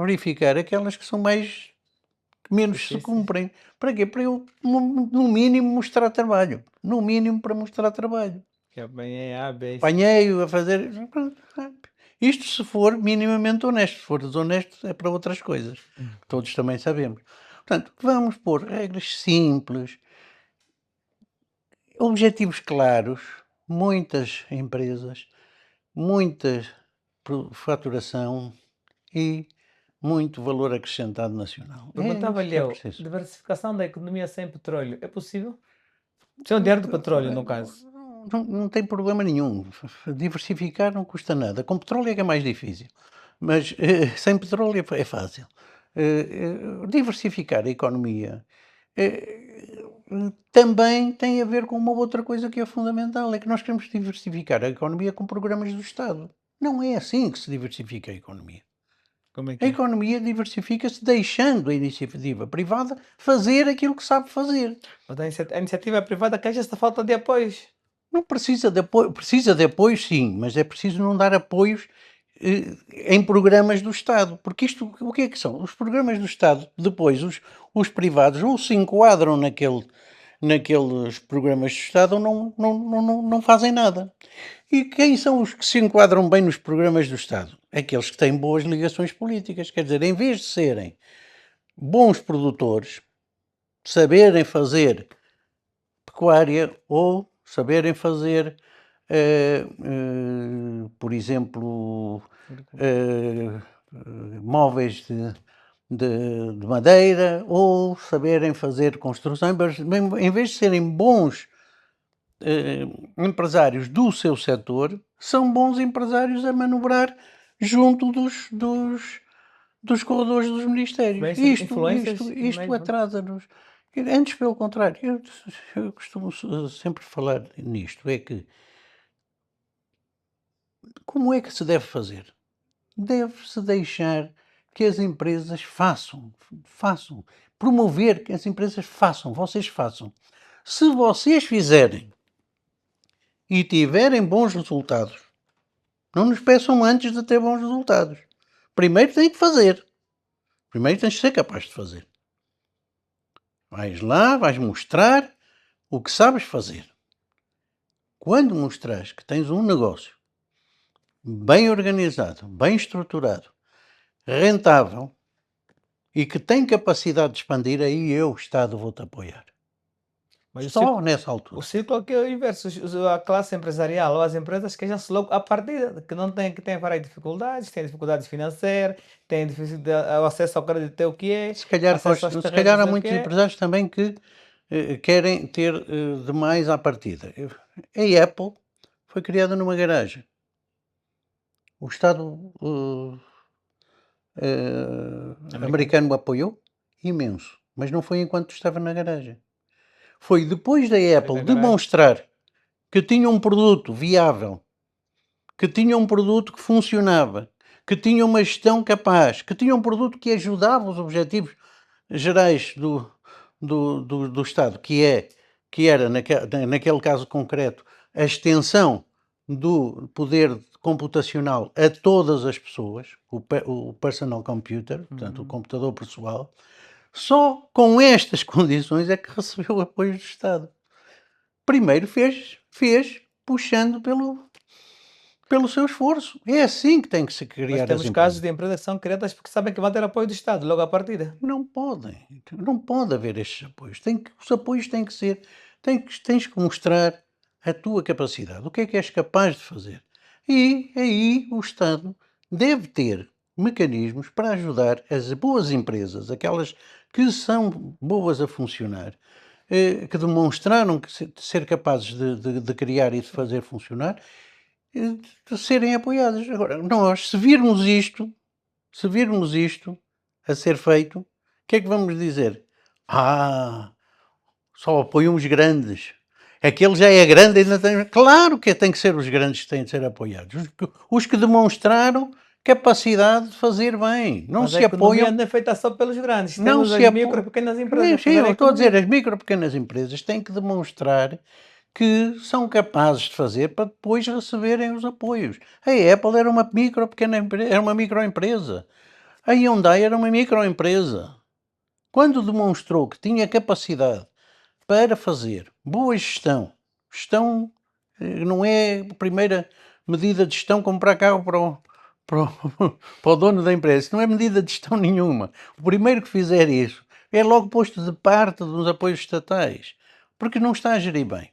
verificar aquelas que são mais, que menos se Difíceis. cumprem. Para quê? Para eu, no mínimo, mostrar trabalho. No mínimo, para mostrar trabalho. Que apanhei A, B e C. Apanhei-o a fazer. Isto se for minimamente honesto. Se for desonesto, é para outras coisas. Que todos também sabemos. Portanto, vamos pôr regras simples, objetivos claros, muitas empresas, muita faturação e muito valor acrescentado nacional. É isso Perguntava-lhe que é eu, preciso. diversificação da economia sem petróleo é possível? Sem o dinheiro do petróleo, no caso. Não tem problema nenhum. Diversificar não custa nada. Com petróleo é que é mais difícil, mas sem petróleo é fácil. Diversificar a economia também tem a ver com uma outra coisa que é fundamental, é que nós queremos diversificar a economia com programas do Estado. Não é assim que se diversifica a economia. Como é A que é? economia diversifica-se deixando a iniciativa privada fazer aquilo que sabe fazer. Mas a iniciativa privada que haja essa falta de apoios. Não precisa de apoio sim, mas é preciso não dar apoios, em programas do Estado, porque isto o que é que são? Os programas do Estado, depois os privados ou se enquadram naqueles programas do Estado ou não fazem nada. E quem são os que se enquadram bem nos programas do Estado? Aqueles que têm boas ligações políticas, quer dizer, em vez de serem bons produtores, saberem fazer pecuária ou saberem fazer, por exemplo, eh, móveis de madeira ou saberem fazer construção, mas em vez de serem bons empresários do seu setor, são bons empresários a manobrar junto dos corredores dos ministérios. Influências Isto mesmo. atrasa-nos. Antes, pelo contrário, eu costumo sempre falar nisto, é que como é que se deve fazer? Deve-se deixar que as empresas façam. Promover que as empresas façam, vocês façam. Se vocês fizerem e tiverem bons resultados, não nos peçam antes de ter bons resultados. Primeiro tem que fazer. Primeiro tens de ser capaz de fazer. Vais lá, vais mostrar o que sabes fazer. Quando mostrares que tens um negócio bem organizado, bem estruturado, rentável e que tem capacidade de expandir, aí eu, Estado, vou-te apoiar. Mas Só nessa o altura. círculo aqui é o inverso. A classe empresarial ou as empresas queixam-se logo à partida, que não tem, que têm várias dificuldades, têm dificuldades financeiras, têm o acesso ao crédito é o que é, acesso aos Se calhar terrenos há é o que muitos é. empresários também que querem ter demais à partida. A Apple foi criada numa garagem. O Estado Americano. americano apoiou imenso, mas não foi enquanto estava na garagem. Foi depois da Depois Apple da garagem. demonstrar que tinha um produto viável, que tinha um produto que funcionava, que tinha uma gestão capaz, que tinha um produto que ajudava os objetivos gerais do Estado, que era naquele caso concreto, a extensão do poder computacional a todas as pessoas, o personal computer, portanto, o Uhum. computador pessoal, só com estas condições é que recebeu apoio do Estado. Primeiro fez puxando pelo seu esforço. É assim que tem que se Mas criar as temos casos empresas. de empresas que são criadas porque sabem que vão ter apoio do Estado logo à partida. Não pode haver estes apoios. Os apoios têm que ser, tens que mostrar a tua capacidade, o que és capaz de fazer. E aí o Estado deve ter mecanismos para ajudar as boas empresas, aquelas que são boas a funcionar, que demonstraram que ser capazes de criar e de fazer funcionar, de serem apoiadas. Agora, nós, se virmos isto a ser feito, o que é que vamos dizer? Ah, só apoiam os grandes. Aquele já é grande, ainda tem. Claro que tem que ser os grandes que têm de ser apoiados. Os que demonstraram capacidade de fazer bem. Não Mas a se economia apoiam. não é feita só pelos grandes. Não Temos se as micro e apoiam. pequenas empresas a Sim, fazer a eu estou a dizer, economia. as micro e pequenas empresas têm que demonstrar que são capazes de fazer para depois receberem os apoios. A Apple era uma micro pequena empresa, era uma microempresa. A Hyundai era uma microempresa. Quando demonstrou que tinha capacidade para fazer boa gestão não é a primeira medida de gestão comprar carro para o, para o dono da empresa. Isso não é medida de gestão nenhuma. O primeiro que fizer isso é logo posto de parte dos apoios estatais, porque não está a gerir bem.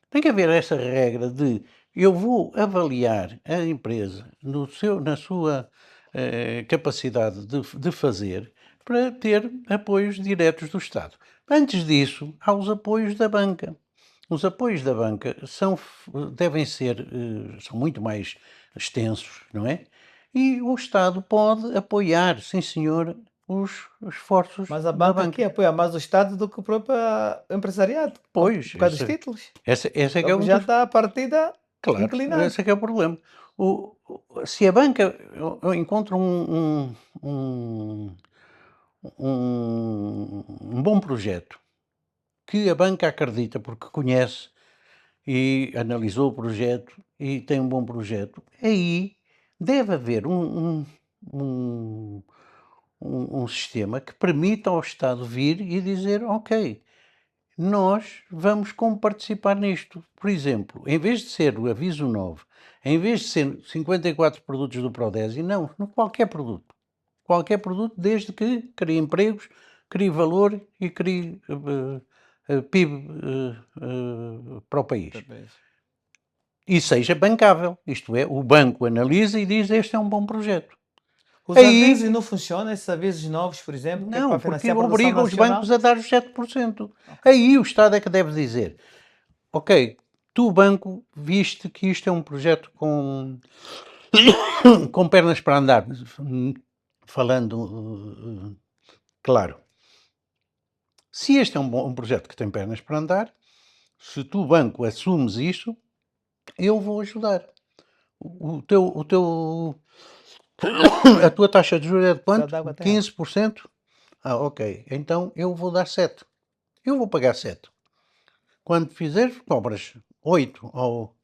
Tem que haver essa regra de eu vou avaliar a empresa na sua capacidade de fazer para ter apoios diretos do Estado. Antes disso, há os apoios da banca. Os apoios da banca devem ser, são muito mais extensos, não é? E o Estado pode apoiar, sim senhor, os esforços Mas a da banca aqui banca. apoia mais o Estado do que o próprio empresariado, Pois, por causa dos títulos. esse é que é Logo um já dos. está a partida Claro, inclinado. esse é que é o problema. Se a banca eu encontra um bom projeto, que a banca acredita porque conhece e analisou o projeto e tem um bom projeto, aí deve haver um um sistema que permita ao Estado vir e dizer: "Ok, nós vamos como participar nisto". Por exemplo, em vez de ser o aviso 9, em vez de ser 54 produtos do Prodesi, não, qualquer produto. Qualquer produto, desde que crie empregos, crie valor e crie, PIB, para o país. Talvez. E seja bancável, isto é, o banco analisa e diz: "Este é um bom projeto". Os avisos Aí não funcionam, esses avisos novos, por exemplo, que é para não, porque financiar a produção obriga os bancos nacional? a dar os 7%. Ok. Aí o Estado é que deve dizer: "Ok, tu banco viste que isto é um projeto com com pernas para andar", falando, claro. Se este é um projeto que tem pernas para andar, se tu banco assumes isso, eu vou ajudar. O teu a tua taxa de juros é de Precisar quanto? de água De até água. 15%? Ah, ok, então eu vou dar 7. Eu vou pagar 7. Quando fizeres, cobras 8 ao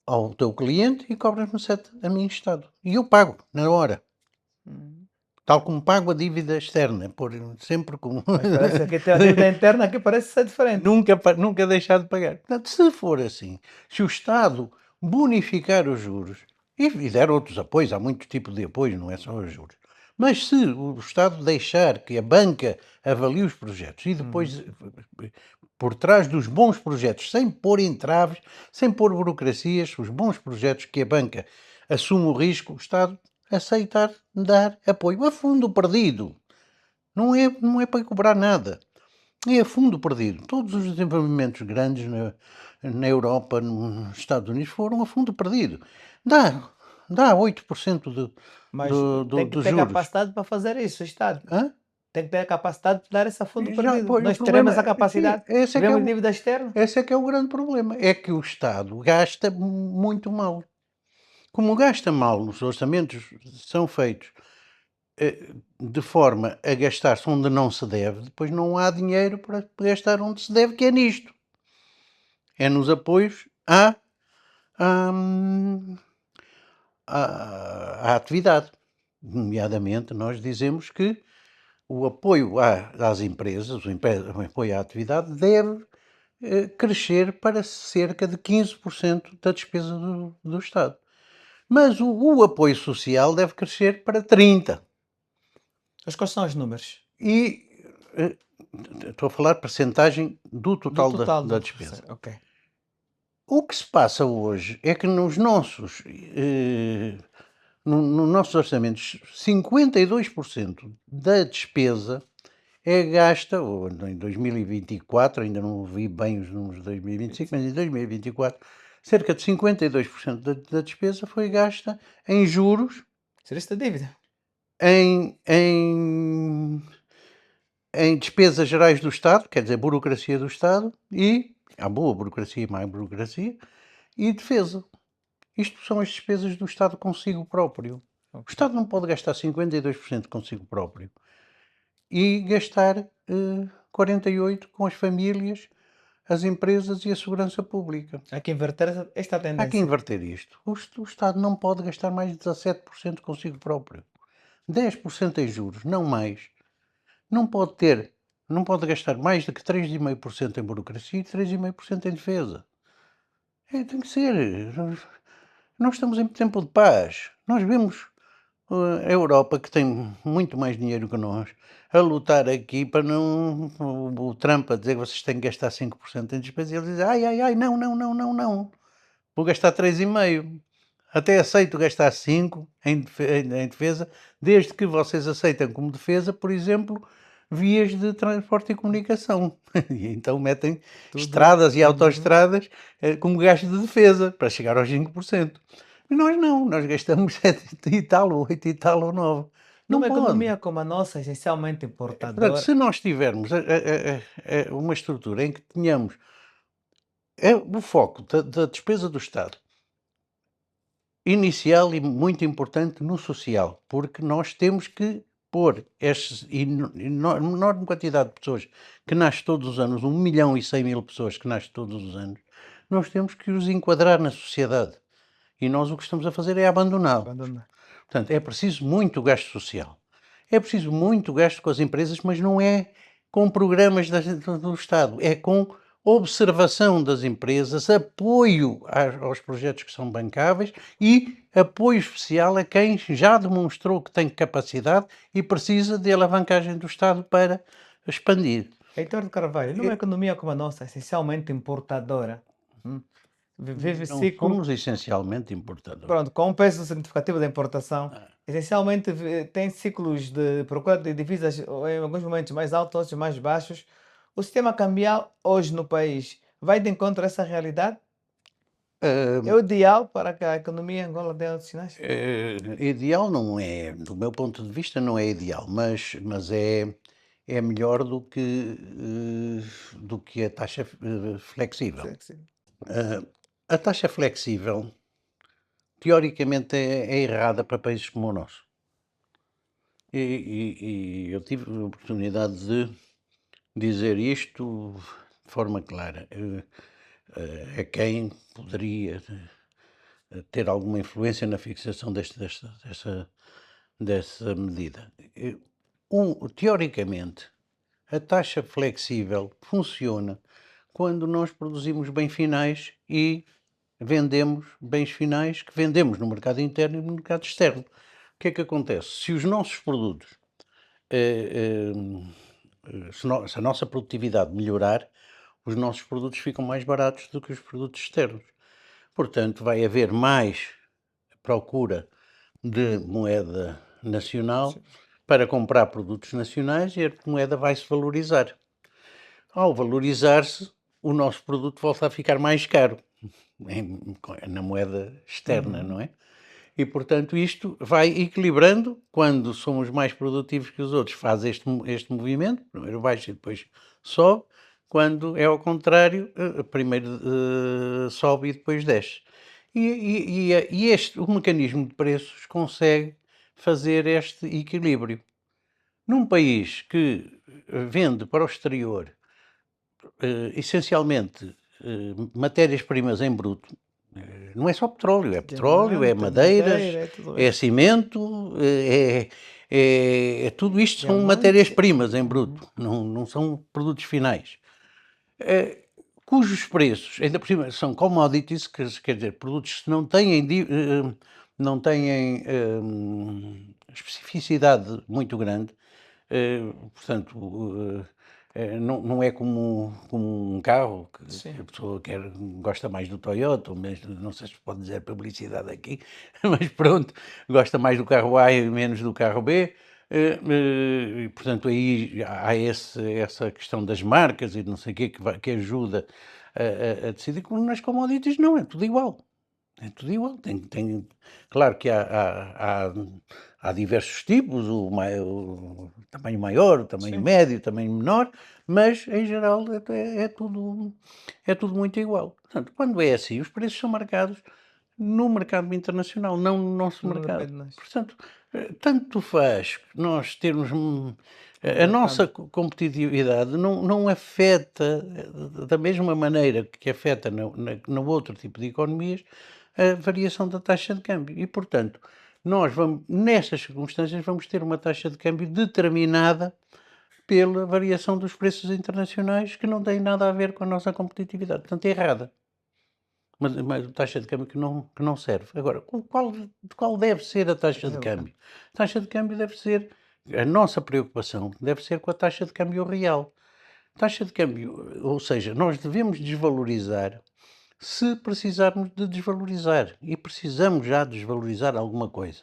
ao teu cliente e cobras-me 7 a mim, Estado. E eu pago na hora, Hum. tal como pago a dívida externa, por sempre com Mas parece que aqui tem a dívida interna, aqui parece ser diferente. nunca deixar de pagar. Portanto, se for assim, se o Estado bonificar os juros e der outros apoios, há muito tipo de apoio, não é só os juros. Mas se o Estado deixar que a banca avalie os projetos e depois, por trás dos bons projetos, sem pôr entraves, sem pôr burocracias, os bons projetos que a banca assume o risco, o Estado aceitar dar apoio a fundo perdido. Não é para cobrar nada. É a fundo perdido. Todos os desenvolvimentos grandes na Europa, nos Estados Unidos, foram a fundo perdido. Dá, dá 8% Mas tem que dos ter juros. capacidade para fazer isso, o Estado. Hã? Tem que ter a capacidade de dar esse a fundo Já, perdido. pois, o Nós problema teremos a aqui, capacidade. Tivemos dívida externa. esse é que é o grande problema. É que o Estado gasta muito mal. Como gasta mal, os orçamentos são feitos de forma a gastar-se onde não se deve, depois não há dinheiro para gastar onde se deve, que é nisto. É nos apoios hum, à atividade. Nomeadamente, nós dizemos que o apoio às empresas, o apoio à atividade, deve crescer para cerca de 15% da despesa do Estado. Mas o apoio social deve crescer para 30%. Mas quais são os números? E eh, estou a falar percentagem do Do total total da do despesa. ok. O que se passa hoje é que nos nossos, no nossos orçamentos, 52% da despesa é gasta, ou em 2024, ainda não vi bem os números de 2025, mas em 2024, cerca de 52% da despesa foi gasta em juros, Serviço da dívida. em em em despesas gerais do Estado, quer dizer, burocracia do Estado, e há boa burocracia e má burocracia, e defesa. Isto são as despesas do Estado consigo próprio. O Ok. Estado não pode gastar 52% consigo próprio e gastar 48% com as famílias, as empresas e a segurança pública. Há que inverter esta Há que tendência. inverter isto. O Estado não pode gastar mais de 17% consigo próprio. 10% em juros, não mais. Não pode ter, não pode gastar mais do que 3,5% em burocracia e 3,5% em defesa. Tem que ser. Nós estamos em tempo de paz. Nós vemos a Europa, que tem muito mais dinheiro que nós, a lutar aqui para não. O Trump a dizer que vocês têm que gastar 5% em despesa, e ele diz: ai, ai, ai, não, não, não, não, não. Vou gastar 3,5%. Até aceito gastar 5 em defesa, desde que vocês aceitem como defesa, por exemplo, vias de transporte e comunicação. E então metem Tudo. estradas e Uhum. autoestradas como gasto de defesa, para chegar aos 5%. E nós não, nós gastamos 7 e tal, ou 8 e tal, ou 9. Não Numa pode. economia como a nossa, essencialmente Portanto, importadora, se nós tivermos uma estrutura em que tenhamos o foco da despesa do Estado inicial e muito importante no social, porque nós temos que pôr esta enorme quantidade de pessoas que nasce todos os anos, 1.100.000 pessoas que nascem todos os anos, nós temos que os enquadrar na sociedade. E nós o que estamos a fazer é abandoná-los. Abandona. Portanto, é preciso muito gasto social. É preciso muito gasto com as empresas, mas não é com programas do Estado, é com observação das empresas, apoio aos projetos que são bancáveis e apoio especial a quem já demonstrou que tem capacidade e precisa de alavancagem do Estado para expandir. Heitor de Carvalho, numa Eh, economia como a nossa, essencialmente importadora, hum, vive Não ciclo, somos essencialmente importadores. pronto, com um peso significativo da importação, Ah, essencialmente tem ciclos de procura de divisas, ou em alguns momentos mais altos, outros mais baixos. O sistema cambial hoje no país vai de encontro a essa realidade? É ah, o ideal para que a economia em Angola dê outros sinais? Ideal não é, do meu ponto de vista não é ideal, mas é melhor do que a taxa, flexível. Flexível. A taxa flexível, teoricamente, é errada para países como o nosso. E eu tive a oportunidade de dizer isto de forma clara, a quem poderia, ter alguma influência na fixação dessa medida. Teoricamente, a taxa flexível funciona quando nós produzimos bens finais e vendemos bens finais que vendemos no mercado interno e no mercado externo. O que é que acontece? Se os nossos produtos, eh, se a nossa produtividade melhorar, os nossos produtos ficam mais baratos do que os produtos externos. Portanto, vai haver mais procura de moeda nacional Sim. para comprar produtos nacionais e a moeda vai se valorizar. Ao valorizar-se, o nosso produto volta a ficar mais caro na moeda externa, Uhum. não é? E, portanto, isto vai equilibrando. Quando somos mais produtivos que os outros, faz este movimento, primeiro baixa e depois sobe. Quando é ao contrário, primeiro sobe e depois desce. O mecanismo de preços consegue fazer este equilíbrio. Num país que vende para o exterior essencialmente matérias-primas em bruto, não é só petróleo, é Diamante, é madeiras, madeira, é tudo é isso. cimento, tudo isto são Diamantes. matérias-primas em Uhum. bruto, não são produtos finais. eh, Cujos preços, ainda por cima, são commodities, quer dizer, produtos que não têm especificidade muito grande, portanto, não é como um carro que Sim. a pessoa gosta mais do Toyota, mas não sei se pode dizer publicidade aqui, mas pronto, gosta mais do carro A e menos do carro B. E, portanto, aí há essa questão das marcas e de não sei o quê que ajuda a decidir. Como nas commodities, não, é tudo igual. É tudo igual. Claro que há diversos tipos, o tamanho maior, o tamanho Sim. médio, o tamanho menor, mas em geral é tudo muito igual. Portanto, quando é assim, os preços são marcados no mercado internacional, não no nosso Não mercado. depende de nós. Portanto, tanto faz nós termos a Melhor nossa câmbio. competitividade não afeta da mesma maneira que afeta no outro tipo de economias a variação da taxa de câmbio. E, portanto, nós vamos, nestas circunstâncias, vamos ter uma taxa de câmbio determinada pela variação dos preços internacionais que não tem nada a ver com a nossa competitividade. Portanto, é errada. Mas taxa de câmbio que não serve. Agora, qual deve ser a taxa de É o câmbio. câmbio? A taxa de câmbio deve ser, a nossa preocupação deve ser com a taxa de câmbio real. Taxa de câmbio, ou seja, nós devemos desvalorizar se precisarmos de desvalorizar. E precisamos já desvalorizar alguma coisa.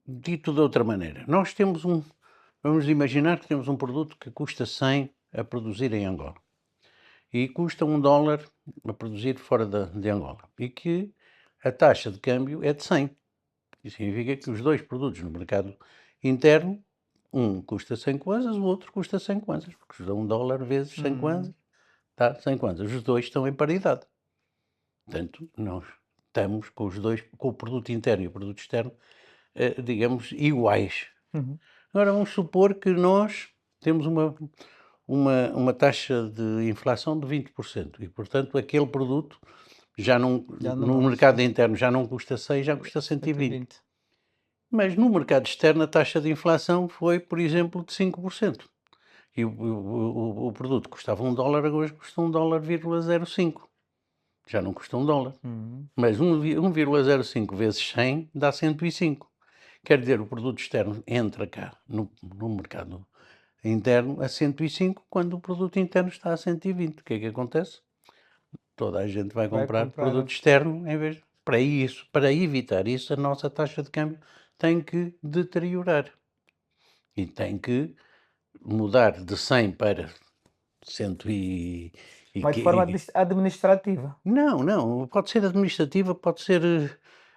Dito de outra maneira, vamos imaginar que temos um produto que custa 100 a produzir em Angola e custa $1 a produzir fora de Angola e que a taxa de câmbio é de 100. Isso significa que os dois produtos no mercado interno, um custa 100 kwanzas, o outro custa 100 kwanzas, porque se dá $1 vezes 100 kwanzas, Uhum. dá 100 kwanzas. Os dois estão em paridade. Portanto, nós estamos com os dois, com o produto interno e o produto externo, digamos, iguais. Uhum. Agora vamos supor que nós temos uma taxa de inflação de 20% e, portanto, aquele produto já não, Já não no vale, mercado sim. interno já não custa 6, já custa 120. 120. Mas no mercado externo a taxa de inflação foi, por exemplo, de 5%. E o produto custava $1, agora custa $1,05. Já não custa $1. Uhum. Mas 1,05 vezes 100 dá 105. Quer dizer, o produto externo entra cá no mercado interno a 105, quando o produto interno está a 120. O que é que acontece? Toda a gente vai Vai comprar produto comprar. externo em vez. Para isso, para evitar isso, a nossa taxa de câmbio tem que deteriorar. E tem que mudar de 100 para 100 Mas de forma administrativa, não, não, pode ser administrativa, pode ser,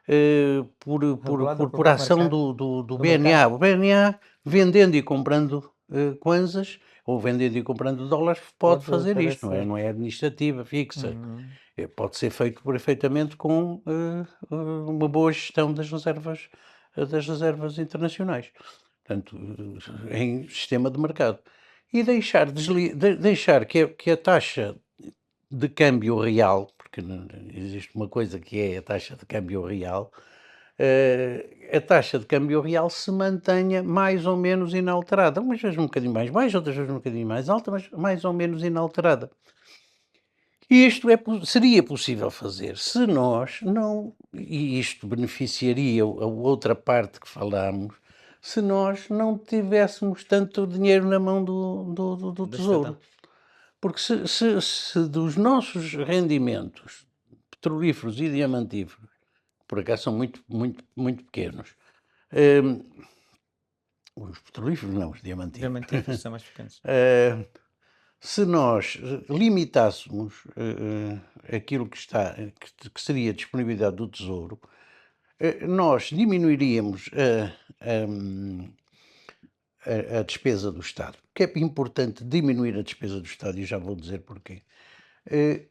regulada pelo por próprio ação mercado, do do mercado. BNA. O BNA, vendendo e comprando, kwanzas, ou vendendo e comprando dólares, pode Pode fazer fazer isto, não é? ser. Não é administrativa, fixa. Uhum. Pode ser feito perfeitamente com, uma boa gestão das reservas internacionais. Portanto, em sistema de mercado. E deixar que a taxa de câmbio real, porque existe uma coisa que é a taxa de câmbio real, a taxa de câmbio real se mantenha mais ou menos inalterada. Umas vezes um bocadinho mais baixa, outras vezes um bocadinho mais alta, mas mais ou menos inalterada. E isto seria possível fazer se nós não, e isto beneficiaria a outra parte que falámos, se nós não tivéssemos tanto dinheiro na mão do Do Estadão. Tesouro. Porque se dos nossos rendimentos petrolíferos e diamantíferos, por acaso são muito, muito, muito pequenos, hum, os petrolíferos não, os diamantíferos, Diamantíferos são mais pequenos. se nós limitássemos aquilo que seria a disponibilidade do Tesouro, nós diminuiríamos a despesa do Estado. Que é importante diminuir a despesa do Estado, e já vou dizer porquê. Eh,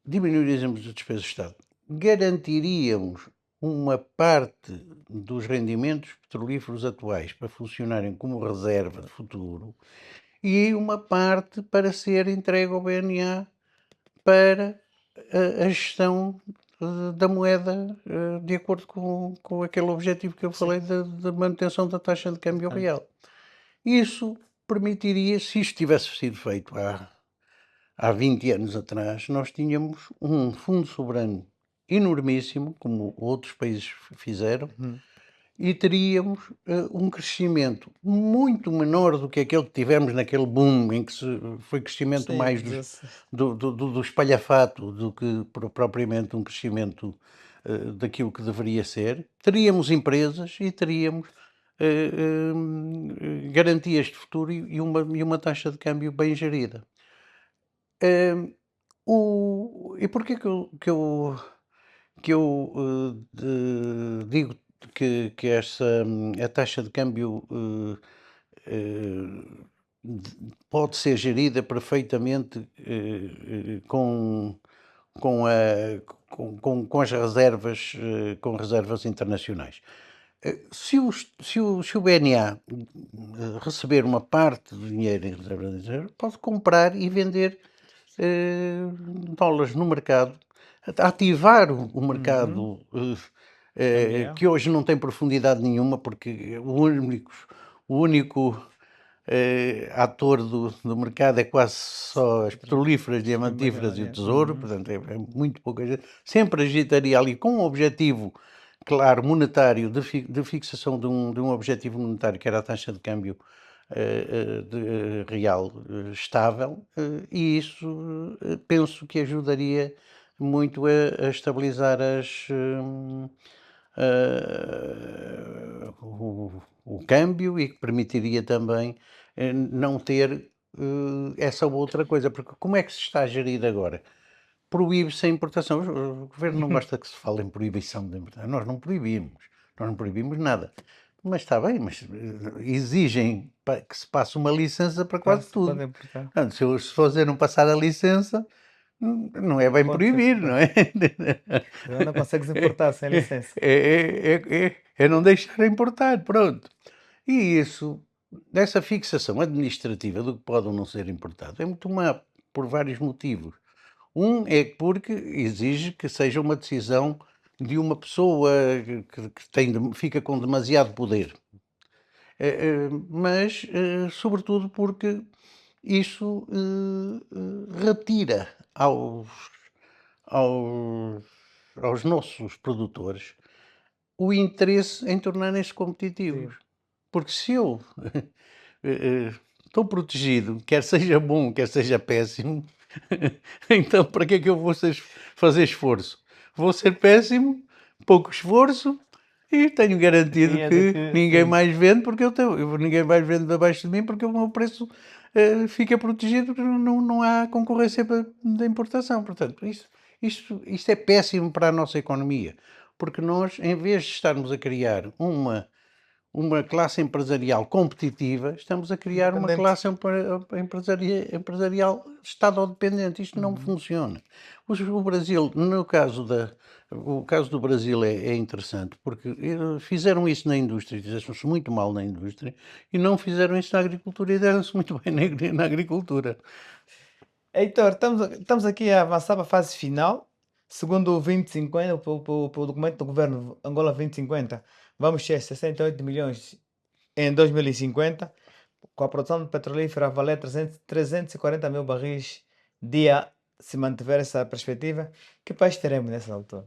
Diminuiríamos a despesa do Estado. Garantiríamos uma parte dos rendimentos petrolíferos atuais para funcionarem como reserva de futuro e uma parte para ser entregue ao BNA para a gestão da moeda de acordo com aquele objetivo que eu Sim. falei da manutenção da taxa de câmbio Câmbio. real. Isso permitiria, se isto tivesse sido feito há 20 anos atrás, nós tínhamos um fundo soberano enormíssimo, como outros países fizeram, Uhum. e teríamos um crescimento muito menor do que aquele que tivemos naquele boom, em que foi crescimento Sim, mais do espalhafato do que propriamente um crescimento daquilo que deveria ser. Teríamos empresas e teríamos garantias de futuro e uma taxa de câmbio bem gerida. E porquê que eu digo que a taxa de câmbio pode ser gerida perfeitamente com, a- com as reservas, com reservas internacionais. Se o BNA receber uma parte do dinheiro em reservas internacionais, pode comprar e vender dólares no mercado, ativar o Uhum. mercado Cambiar. que hoje não tem profundidade nenhuma, porque o único ator do mercado é quase só as petrolíferas, diamantíferas e o tesouro, Uhum. portanto é muito pouca gente. Sempre agitaria ali com um objetivo, claro, monetário, de fixação de um objetivo monetário, que era a taxa de câmbio real estável, e isso penso que ajudaria muito a estabilizar o câmbio e que permitiria também não ter essa outra coisa, porque como é que se está a gerir agora? Proíbe-se a importação. O governo não gosta que se fale em proibição de importação. Nós não proibimos nada. Mas está bem, mas exigem que se passe uma licença para quase Quase tudo. podem importar. Portanto, se fazer não passar a licença, Não é bem Ponto proibir, não final. é? Já não consegues importar sem licença. É não deixar importar, pronto. E isso, essa fixação administrativa do que pode ou não ser importado é muito má, por vários motivos. Um é porque exige que seja uma decisão de uma pessoa que fica com demasiado poder. Mas, sobretudo porque isso retira aos, aos nossos produtores o interesse em tornarem-se competitivos. Sim. Porque se eu estou protegido, quer seja bom, quer seja péssimo, então para que é que eu vou fazer esforço? Vou ser péssimo, pouco esforço e tenho garantido Ganha do que que. ninguém Sim. mais vende porque ninguém mais vende abaixo de mim porque o meu preço fica protegido porque não há concorrência da importação. Portanto, isto é péssimo para a nossa economia, porque nós, em vez de estarmos a criar uma classe empresarial competitiva, estamos a criar uma Independente. classe empresarial estado-dependente. Isto não Uhum. funciona. O Brasil, no caso o caso do Brasil é interessante, porque fizeram isso na indústria, fizeram-se muito mal na indústria, e não fizeram isso na agricultura, e deram-se muito bem na agricultura. Heitor, estamos aqui a avançar para a fase final. Segundo o 2050, o documento do governo Angola 2050, vamos ter 68 milhões em 2050, com a produção de petrolífera a valer 340 mil barris dia, se mantiver essa perspectiva. Que país teremos nessa altura?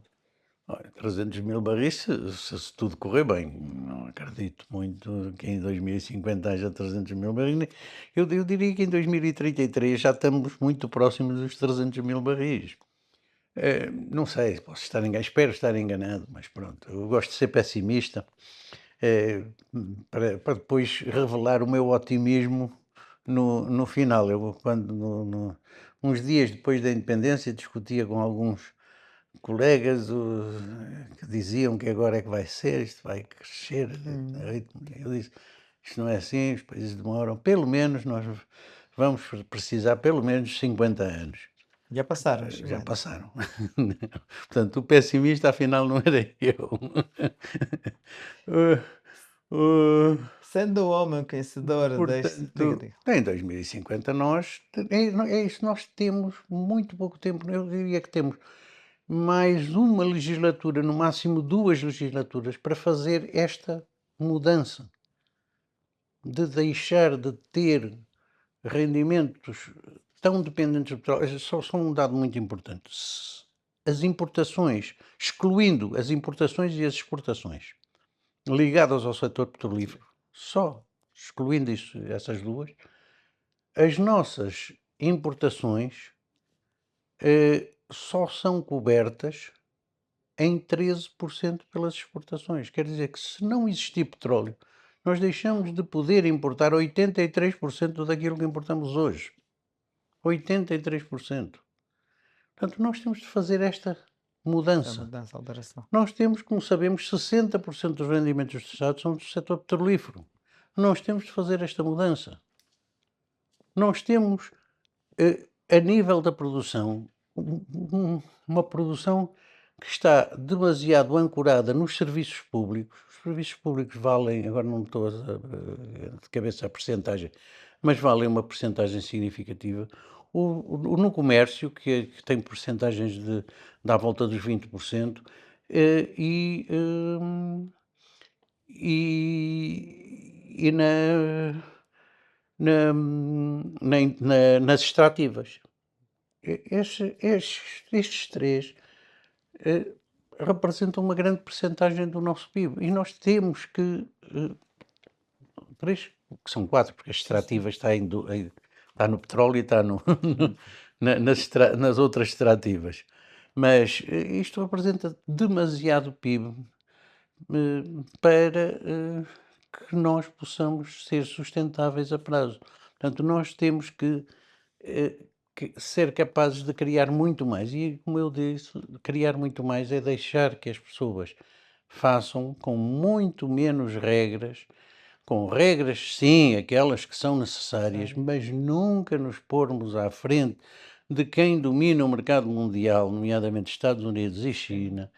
Olha, 300 mil barris, se tudo correr bem. Não acredito muito que em 2050 haja 300 mil barris. Eu diria que em 2033 já estamos muito próximos dos 300 mil barris. Não sei, posso estar enganado, espero estar enganado, mas pronto, eu gosto de ser pessimista, para depois revelar o meu otimismo no final. Eu, quando, uns dias depois da independência, discutia com alguns colegas que diziam que agora é que vai ser, isto vai crescer a Hum, ritmo. Eu disse, isto não é assim, os países demoram, pelo menos nós vamos precisar pelo menos 50 anos. já passaram os Já 50. passaram. Portanto, o pessimista afinal não era eu. Uh, uh, Sendo o homem conhecedor deste. Diga, Portanto, diga. em 2050 é isso, nós temos muito pouco tempo, eu diria que temos mais uma legislatura, no máximo 2 legislaturas, para fazer esta mudança, de deixar de ter rendimentos tão dependentes do petróleo. Só um dado muito importante: se as importações, excluindo as importações e as exportações ligadas ao setor Sim. petrolífero, só excluindo essas 2, as nossas importações, só são cobertas em 13% pelas exportações. Quer dizer que, se não existir petróleo, nós deixamos de poder importar 83% daquilo que importamos hoje. 83%. Portanto, nós temos de fazer esta A mudança. mudança, a alteração. Nós temos, como sabemos, 60% dos rendimentos do Estado são do setor petrolífero. Nós temos de fazer esta mudança. Nós temos, a nível da produção, uma produção que está demasiado ancorada nos serviços públicos. Os serviços públicos valem, agora não estou de cabeça a percentagem, mas valem uma percentagem significativa. No comércio, que tem percentagens à volta dos 20%, eh, e, hum, e nas extrativas. Estes 3 eh, representam uma grande percentagem do nosso PIB, e nós temos que, 3, que são 4, porque as Sim, sim. extrativas está no petróleo e está Hum. nas outras extrativas. Mas, isto representa demasiado PIB, para, que nós possamos ser sustentáveis a prazo. Portanto, nós temos eh, que ser capazes de criar muito mais. E, como eu disse, criar muito mais é deixar que as pessoas façam com muito menos regras, com regras, sim, aquelas que são necessárias, Sério. mas nunca nos pormos à frente de quem domina o mercado mundial, nomeadamente Estados Unidos e China.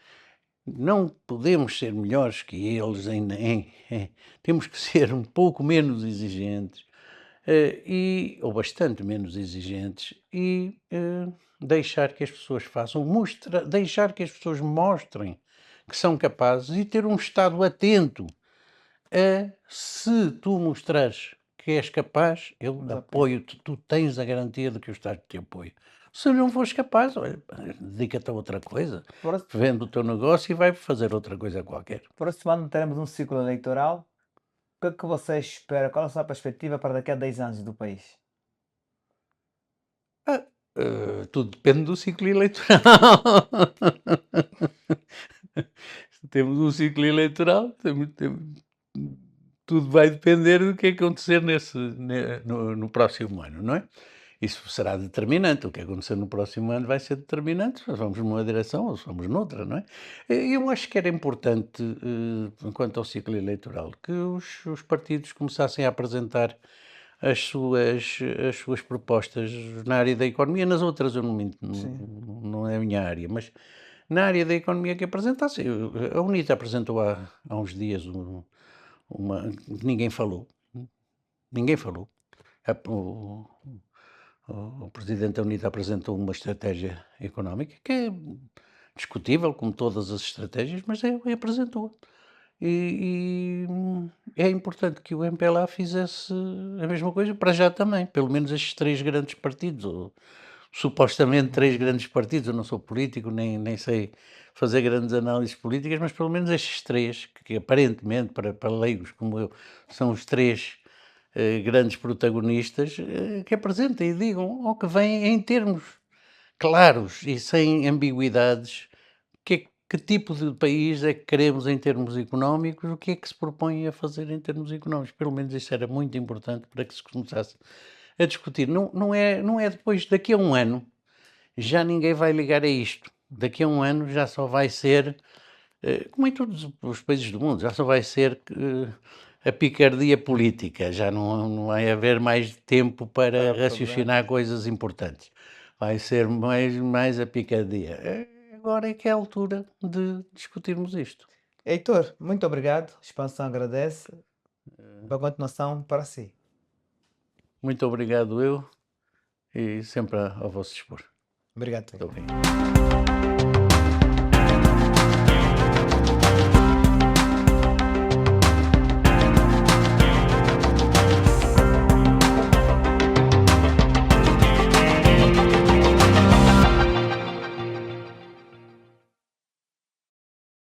Não podemos ser melhores que eles temos que ser um pouco menos exigentes, ou bastante menos exigentes deixar que as pessoas deixar que as pessoas mostrem que são capazes e ter um Estado atento a se tu mostrares que és capaz, eu Mas apoio. apoio-te, tu tens a garantia de que o Estado te apoia. Se não fores capaz, olha, dedica-te a outra coisa, Próximo, vende o teu negócio e vai fazer outra coisa qualquer. próximo ano teremos um ciclo eleitoral. O que é que você espera? Qual é a sua perspectiva para daqui a 10 anos do país? Ah, tudo depende do ciclo eleitoral. Se temos um ciclo eleitoral, tudo vai depender do que acontecer no próximo ano, não é? Isso será determinante. O que acontecer no próximo ano vai ser determinante. Se vamos numa direção ou se vamos noutra, não é? Eu acho que era importante, quanto ao ciclo eleitoral, que os partidos começassem a apresentar as suas propostas na área da economia. Nas outras eu Sim. não é a minha área, mas na área da economia que apresentassem. A UNITA apresentou há uns dias uma. Ninguém falou. Ninguém falou. O presidente da UNITA apresentou uma estratégia económica que é discutível, como todas as estratégias, mas apresentou. É importante que o MPLA fizesse a mesma coisa, para já também, pelo menos estes três grandes partidos, ou supostamente três grandes partidos. Eu não sou político, nem sei fazer grandes análises políticas, mas pelo menos estes três, que aparentemente, para leigos como eu, são os três grandes protagonistas, que apresentem e digam ao que vem em termos claros e sem ambiguidades, que tipo de país é que queremos em termos económicos, o que é que se propõe a fazer em termos económicos. Pelo menos isso era muito importante para que se começasse a discutir. Não é depois, daqui a um ano, já ninguém vai ligar a isto. Daqui a um ano já só vai ser, como em todos os países do mundo, já só vai ser a picardia política. Já não vai haver mais tempo para Para problemas. raciocinar coisas importantes. Vai ser mais a picardia. Agora é que é a altura de discutirmos isto. Heitor, muito obrigado. Expansão agradece. Boa continuação para si. Muito obrigado eu e sempre ao vosso dispor. Obrigado. Muito obrigado.